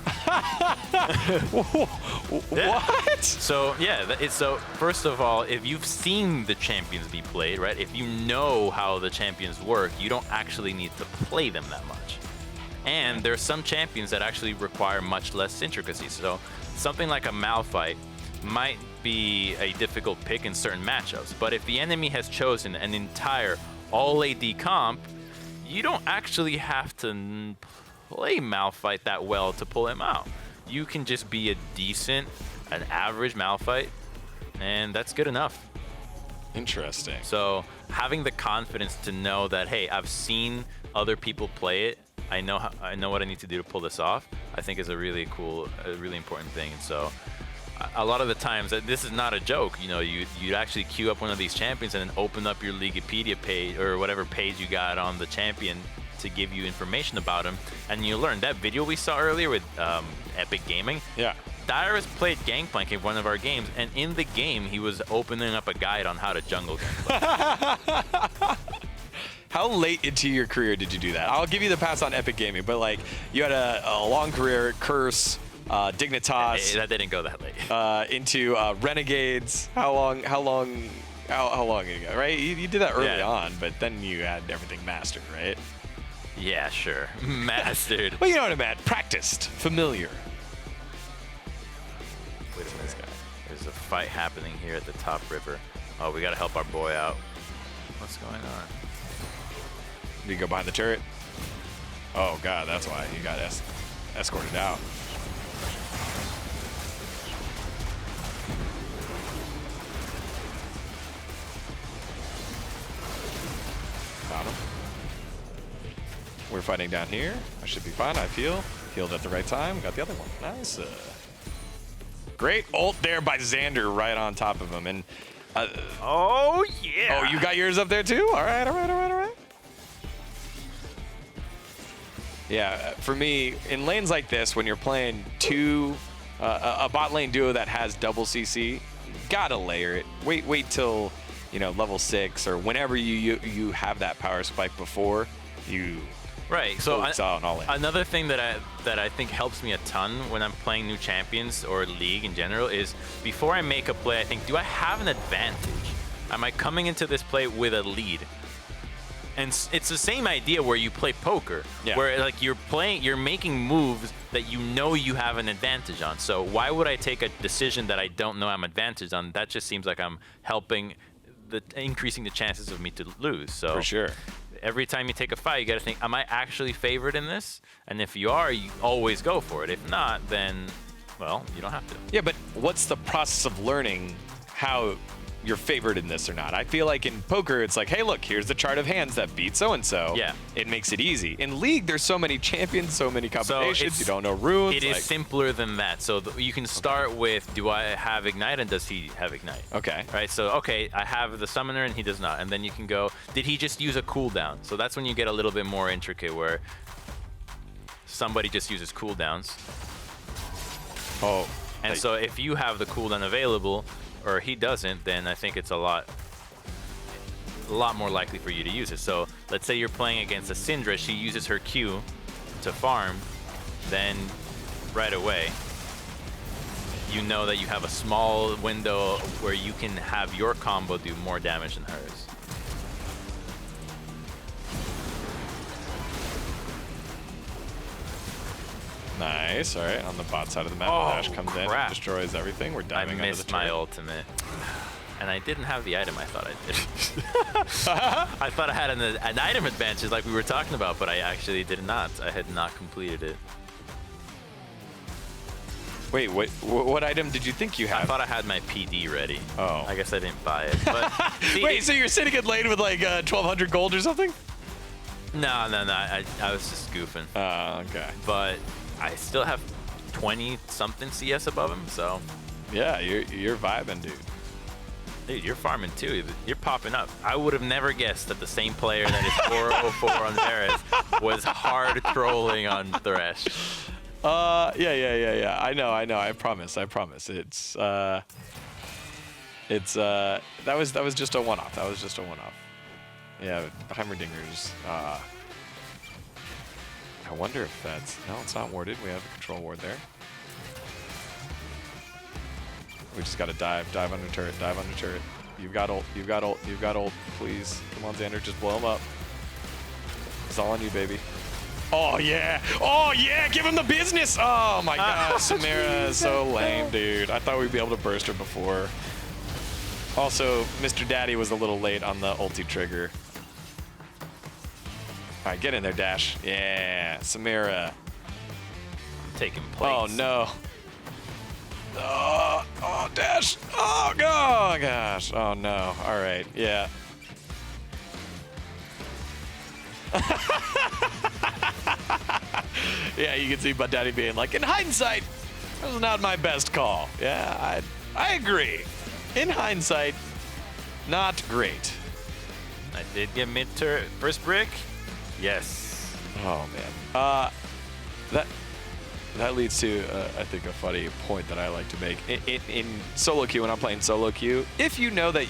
What? So yeah, so first of all, if you've seen the champions be played, right? If you know how the champions work, you don't actually need to play them that much. And there's some champions that actually require much less intricacy. So something like a Malphite might be a difficult pick in certain matchups, but if the enemy has chosen an entire all AD comp, you don't actually have to play Malphite that well to pull him out. You can just be a decent, an average Malphite, and that's good enough. Interesting. So having the confidence to know that, hey, I've seen other people play it, I know what I need to do to pull this off, I think is a really cool, a really important thing. And so a lot of the times, this is not a joke, you know, you'd actually queue up one of these champions and then open up your Leaguepedia page or whatever page you got on the champion to give you information about him, and you learn. That video we saw earlier with Epic Gaming, Yeah. Dyrus played Gangplank in one of our games, and in the game he was opening up a guide on how to jungle Gangplank. How late into your career did you do that? I'll give you the pass on Epic Gaming, but like you had a long career, Curse, Dignitas. That didn't go that late. Into Renegades. How long ago, right? You did that early on, but then you had everything mastered, right? Yeah, sure. Mastered. Well, you know what I meant. Practiced. Familiar. Wait a minute. There's a fight happening here at the top river. Oh, we gotta help our boy out. What's going on? Did you go behind the turret? Oh, God, that's why you got escorted out. Got him. We're fighting down here. I should be fine, I feel. Healed at the right time. Got the other one. Nice. Great ult there by Xander right on top of him. And Oh, yeah. oh, you got yours up there too? All right. Yeah, for me, in lanes like this, when you're playing a bot lane duo that has double CC, gotta layer it. Wait till, you know, level 6 or whenever you have that power spike before you. Right. So focus on all in. another thing that I think helps me a ton when I'm playing new champions or League in general is before I make a play, I think, do I have an advantage? Am I coming into this play with a lead? And it's the same idea where you play poker, where like you're making moves that you know you have an advantage on. So why would I take a decision that I don't know I'm advantaged on? That just seems like I'm increasing the chances of me to lose. So For sure. every time you take a fight, you got to think, am I actually favored in this? And if you are, you always go for it. If not, then, well, you don't have to. Yeah, but what's the process of learning how you're favored in this or not? I feel like in poker, it's like, hey, look, here's the chart of hands that beat so-and-so. Yeah. It makes it easy. In League, there's so many champions, so many combinations, you don't know runes. It is simpler than that. So you can start with, do I have Ignite and does he have Ignite? Okay. Right, so, okay, I have the Summoner and he does not. And then you can go, did he just use a cooldown? So that's when you get a little bit more intricate where somebody just uses cooldowns. Oh. And so if you have the cooldown available, or he doesn't, then I think it's a lot more likely for you to use it. So let's say you're playing against a Syndra, she uses her Q to farm, then right away you know that you have a small window where you can have your combo do more damage than hers. Nice. All right, on the bot side of the map, Oh, Dash comes in, crap. destroys everything. We're I diving under the missed my turret. ultimate. And I didn't have the item I thought I did. I thought I had an item advantage like we were talking about, but I actually did not. I had not completed it. Wait, what item did you think you had? I thought I had my PD ready. Oh. I guess I didn't buy it. But see, Wait, so you're sitting in lane with like 1,200 gold or something? No. I was just goofing. Okay. But I still have 20-something CS above him, so. Yeah, you're vibing, dude. Dude, you're farming too. You're popping up. I would have never guessed that the same player that is 404 on Varus was hard trolling on Thresh. Yeah. I know. I promise. It's that was just a one-off. Yeah, Heimerdinger's. I wonder if that's... No, it's not warded. We have a control ward there. We just got to dive under turret, dive under turret. You've got ult, you've got ult, you've got ult. Please, come on, Xander, just blow him up. It's all on you, baby. Oh, yeah. Oh, yeah, give him the business. Oh, my God. Samira is so lame, dude. I thought we'd be able to burst her before. Also, Mr. Daddy was a little late on the ulti trigger. All right, get in there, Dash. Yeah, Samira. Taking place. Oh, no. Oh, Dash. Oh, gosh. Oh, no. All right, yeah. Yeah, you can see my daddy being like, in hindsight, that was not my best call. Yeah, I agree. In hindsight, not great. I did get mid-turret. First brick? Yes. Oh, man. That leads to, I think, a funny point that I like to make. In solo queue, when I'm playing solo queue, if you know that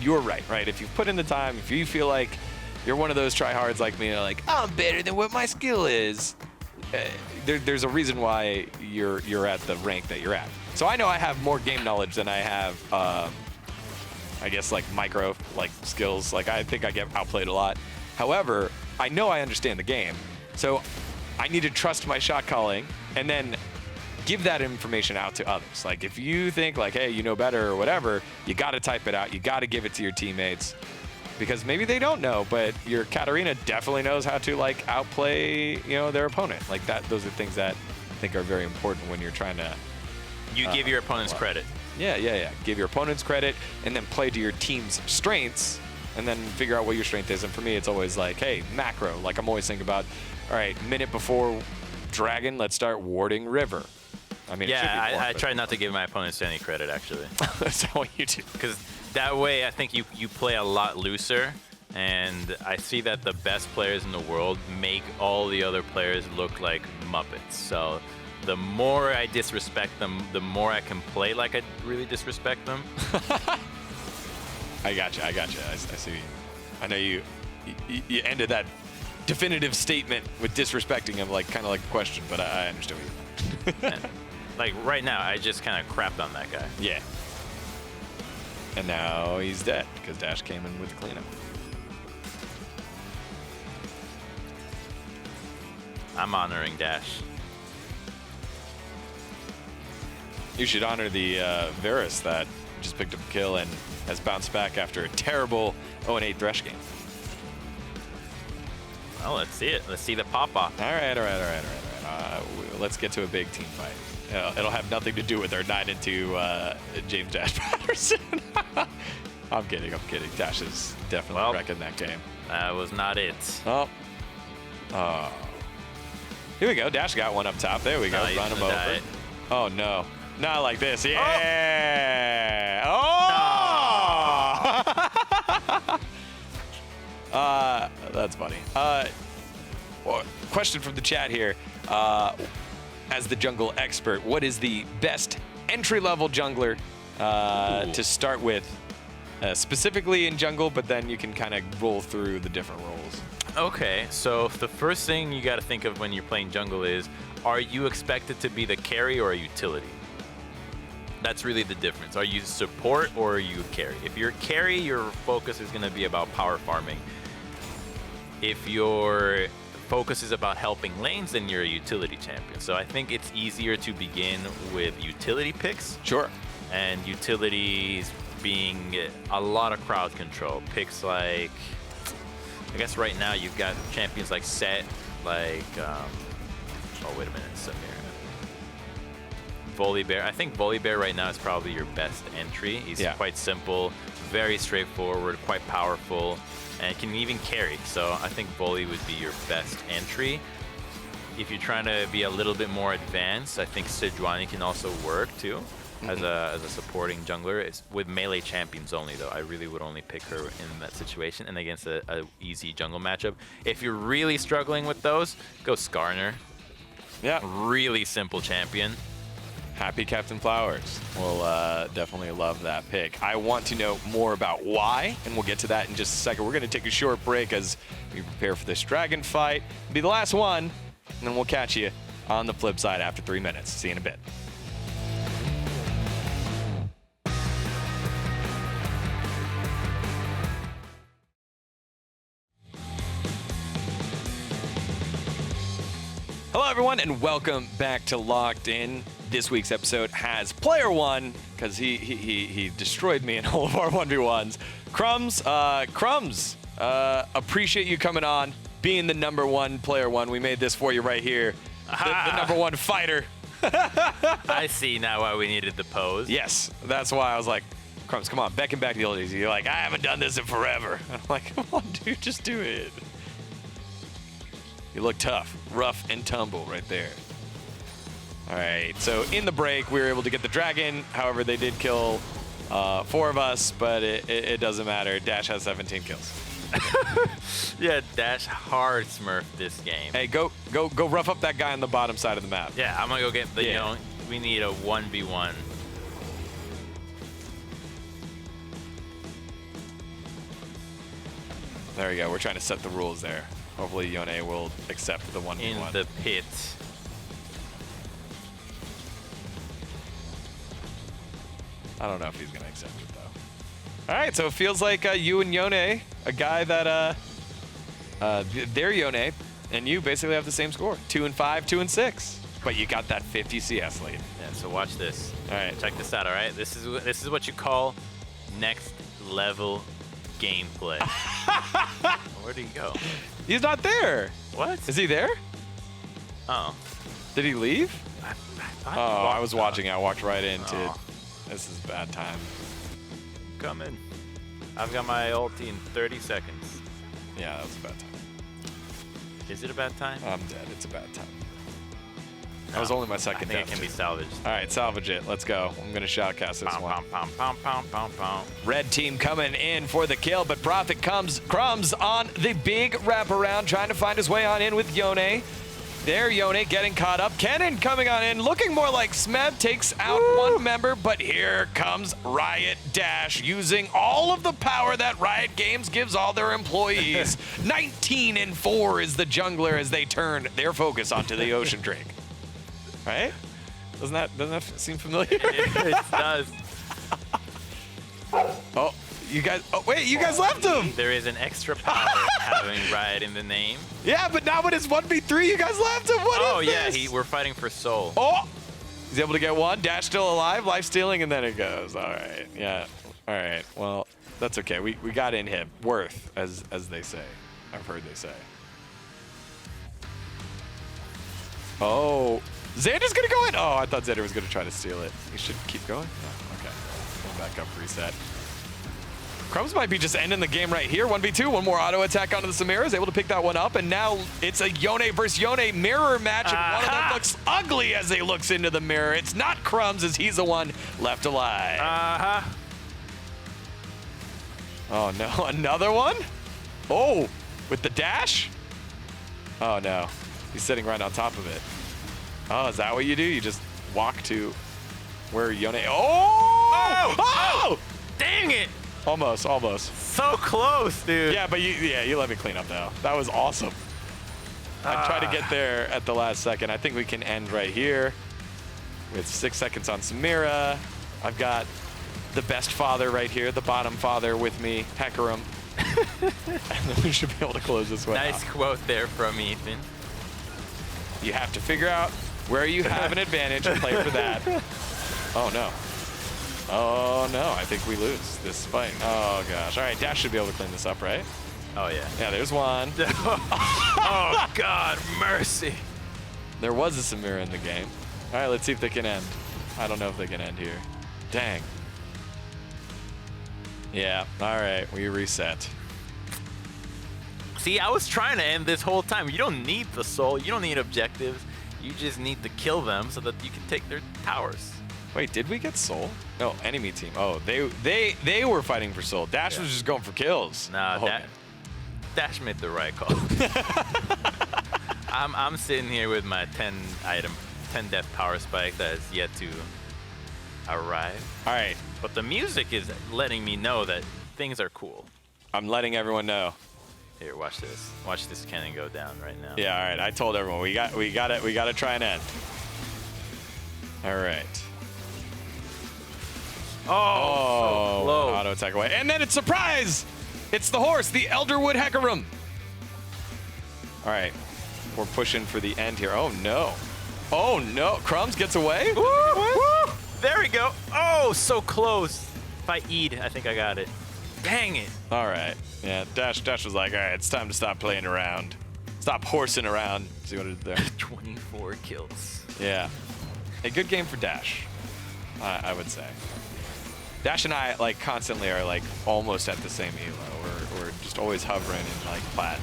you're right? If you've put in the time, if you feel like you're one of those tryhards like me, like, I'm better than what my skill is, there's a reason why you're at the rank that you're at. So I know I have more game knowledge than I have, I guess, like micro skills. Like, I think I get outplayed a lot. However, I know I understand the game, so I need to trust my shot calling and then give that information out to others. Like, if you think like, hey, you know better or whatever, you got to type it out. You got to give it to your teammates. Because maybe they don't know, but your Katarina definitely knows how to like outplay, their opponent. Like that. Those are things that I think are very important when you're trying to. You give your opponents credit. Yeah. Give your opponents credit, and then play to your team's strengths, and then figure out what your strength is. And for me, it's always like, hey, macro. Like, I'm always thinking about, all right, minute before Dragon, let's start warding River. I mean, yeah, I try not to give my opponents any credit, actually. That's not what you do. Because that way, I think you play a lot looser, and I see that the best players in the world make all the other players look like Muppets. So the more I disrespect them, the more I can play like I really disrespect them. I gotcha. I see. I know you ended that definitive statement with disrespecting him, like kind of like a question, but I understand what you mean. Like right now, I just kind of crapped on that guy. Yeah. And now he's dead because Dash came in with the cleanup. I'm honoring Dash. You should honor the Varus that just picked up a kill and has bounced back after a terrible 0-8 Thresh game. Well, let's see it. Let's see the pop-off. All right. Let's get to a big team fight. It'll have nothing to do with our 9-2 James Dash Patterson. I'm kidding. Dash is definitely wrecking that game. That was not it. Oh. Here we go. Dash got one up top. There we go. Run him over. Oh, no. Not like this. Yeah. Oh! That's funny. Question from the chat here. As the jungle expert, what is the best entry-level jungler to start with? Specifically in jungle, but then you can kind of roll through the different roles. Okay, so the first thing you got to think of when you're playing jungle is, are you expected to be the carry or a utility? That's really the difference. Are you support or are you carry? If you're carry, your focus is going to be about power farming. If your focus is about helping lanes, then you're a utility champion. So I think it's easier to begin with utility picks. Sure. And utilities being a lot of crowd control. Picks like, I guess right now you've got champions like Set, like, oh wait a minute, Samira. Volibear. I think Volibear right now is probably your best entry. He's quite simple, very straightforward, quite powerful, and can even carry. So I think Voli would be your best entry. If you're trying to be a little bit more advanced, I think Sejuani can also work too as a supporting jungler. It's with melee champions only though. I really would only pick her in that situation and against a easy jungle matchup. If you're really struggling with those, go Skarner. Yeah. Really simple champion. Happy Captain Flowers. We'll definitely love that pick. I want to know more about why, and we'll get to that in just a second. We're going to take a short break as we prepare for this dragon fight. It'll be the last one, and then we'll catch you on the flip side after 3 minutes. See you in a bit. Hello, everyone, and welcome back to Locked In. This week's episode has player one because he destroyed me in all of our 1v1s. Crumbz, appreciate you coming on, being the number one player one. We made this for you right here. The number one fighter. I see now why we needed the pose. Yes, that's why I was like, Crumbz, come on, back and back to the old days. You're like, I haven't done this in forever. I'm like, come on, dude, just do it. You look tough, rough and tumble right there. All right, so in the break, we were able to get the dragon. However, they did kill 4 of us, but it doesn't matter. Dash has 17 kills. Yeah, Dash hard smurf this game. Hey, go rough up that guy on the bottom side of the map. Yeah, I'm gonna go get the, you know, we need a 1v1. There we go, we're trying to set the rules there. Hopefully Yone will accept the 1v1. In the pit. I don't know if he's going to accept it, though. All right, so it feels like you and Yone, a guy that, they're Yone, and you basically have the same score. 2 and 5, 2 and 6. But you got that 50 CS lead. Yeah, so watch this. All right. Check this out, all right? This is what you call next level gameplay. Where did he go? He's not there. What? Is he there? Oh. Did he leave? I thought Oh, he walked I was watching. I walked right into it. Oh. This is a bad time. Come in. I've got my ulti in 30 seconds. Yeah, that was a bad time. Is it a bad time? I'm dead. It's a bad time. That was only my second I think death. it can be salvaged. All right, salvage it. Let's go. I'm going to shoutcast this Pom, one. pom, pom, pom, pom, pom. Red team coming in for the kill, but Prophet Crumbz on the big wraparound, trying to find his way on in with Yone. There, Yone getting caught up. Kennen coming on in, looking more like Smeb takes out one member, but here comes Riot Dash, using all of the power that Riot Games gives all their employees. 19 and 4 is the jungler as they turn their focus onto the Ocean Drake. Right? Doesn't that seem familiar? It does. Oh, you guys. Oh, wait, you guys left him. There is an extra power having Riot in the name. Yeah, but now when it's 1v3, you guys left him. What is this? Yeah, we're fighting for soul. Oh, he's able to get one. Dash still alive, life stealing, and then it goes. All right, yeah. All right, well, that's okay. We got in him. Worth, as they say. I've heard they say. Oh, Xander's gonna go in. Oh, I thought Xander was gonna try to steal it. He should keep going. Oh, okay. Go back up, reset. Crumbz might be just ending the game right here. 1v2, one more auto attack onto the Samira, is able to pick that one up, and now it's a Yone versus Yone mirror match, and one of them looks ugly as he looks into the mirror. It's not Crumbz, as he's the one left alive. Oh no, another one? Oh, with the dash? Oh no, he's sitting right on top of it. Oh, is that what you do? You just walk to where Yone, oh! Dang it! Almost. So close, dude. Yeah, but you let me clean up though. That was awesome. I tried to get there at the last second. I think we can end right here with 6 seconds on Samira. I've got the best father right here, the bottom father with me, Hecarim. And then we should be able to close this one Nice out. quote there from Ethan. You have to figure out where you have an advantage and play for that. Oh no. Oh no, I think we lose this fight. Oh gosh. All right, Dash should be able to clean this up, right? Oh yeah. Yeah, there's one. Oh God, mercy. There was a Samira in the game. All right, let's see if they can end. I don't know if they can end here. Dang. Yeah, all right, we reset. See, I was trying to end this whole time. You don't need the soul. You don't need objectives. You just need to kill them so that you can take their towers. Wait, did we get Soul? No, enemy team. Oh, they were fighting for Soul. Dash was just going for kills. Nah, Oh, Dash made the right call. I'm sitting here with my 10 item 10 death power spike that is yet to arrive. All right. But the music is letting me know that things are cool. I'm letting everyone know. Here, watch this. Watch this cannon go down right now. Yeah, all right. I told everyone we got to try and end. All right. Oh, so close. Auto attack away. And then it's surprise! It's the horse, the Elderwood Hecarim. All right. We're pushing for the end here. Oh, no. Oh, no. Crumbz gets away? Woo, woo. There we go. Oh, so close. If I eat, I think I got it. Dang it. All right. Yeah, Dash was like, all right, it's time to stop playing around. Stop horsing around. See what it did there? 24 kills. Yeah. A good game for Dash, I would say. Dash and I, like, constantly are, like, almost at the same elo. We're just always hovering in, like, plat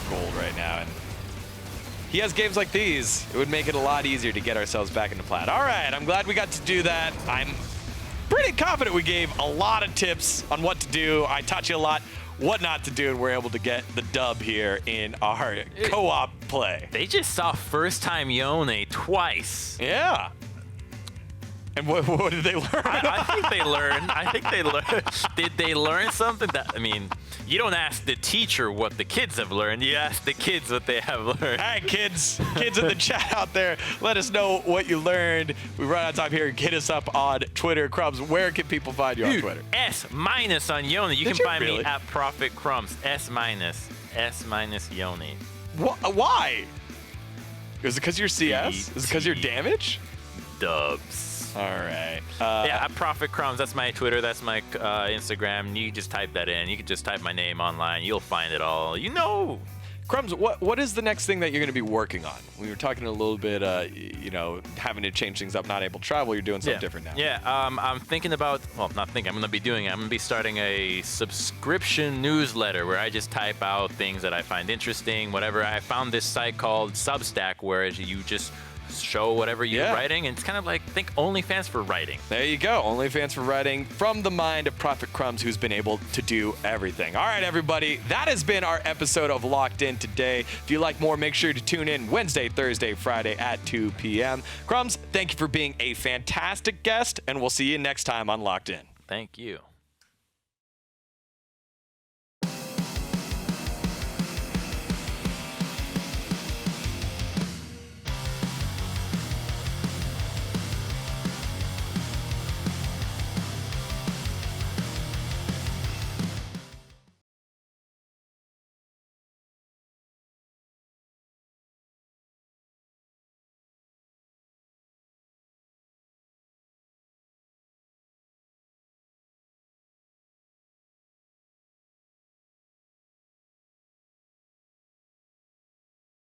gold right now. And he has games like these. It would make it a lot easier to get ourselves back into plat. All right, I'm glad we got to do that. I'm pretty confident we gave a lot of tips on what to do. I taught you a lot what not to do, and we're able to get the dub here in our co-op play. They just saw first time Yone twice. Yeah. And what did they learn? I think they learned. I think they learned. Did they learn something? I mean, you don't ask the teacher what the kids have learned. You ask the kids what they have learned. All right, kids in the chat out there, let us know what you learned. We run out of time here. Hit us up on Twitter. Crumbz, where can people find you on Twitter? S- on Yone. You can find me at Prophet Crumbz. S- Yone. Why? Is it because you're CS? Is it because you're damage? Dubs. All right. Yeah, at Prophet Crumbz. That's my Twitter. That's my Instagram. You can just type that in. You can just type my name online. You'll find it all. You know. Crumbz, what is the next thing that you're going to be working on? We were talking a little bit, you know, having to change things up, not able to travel. You're doing something different now. Yeah, I'm thinking about, well, not thinking, I'm going to be doing it. I'm going to be starting a subscription newsletter where I just type out things that I find interesting, whatever. I found this site called Substack where you just show whatever you're writing, and it's kind of like, think OnlyFans for writing. There you go, OnlyFans for writing, from the mind of Prophet Crumbz, who's been able to do everything. All right, everybody, that has been our episode of Locked In today. If you like more, make sure to tune in Wednesday, Thursday, Friday at 2 p.m. Crumbz, thank you for being a fantastic guest, and we'll see you next time on Locked In. Thank you.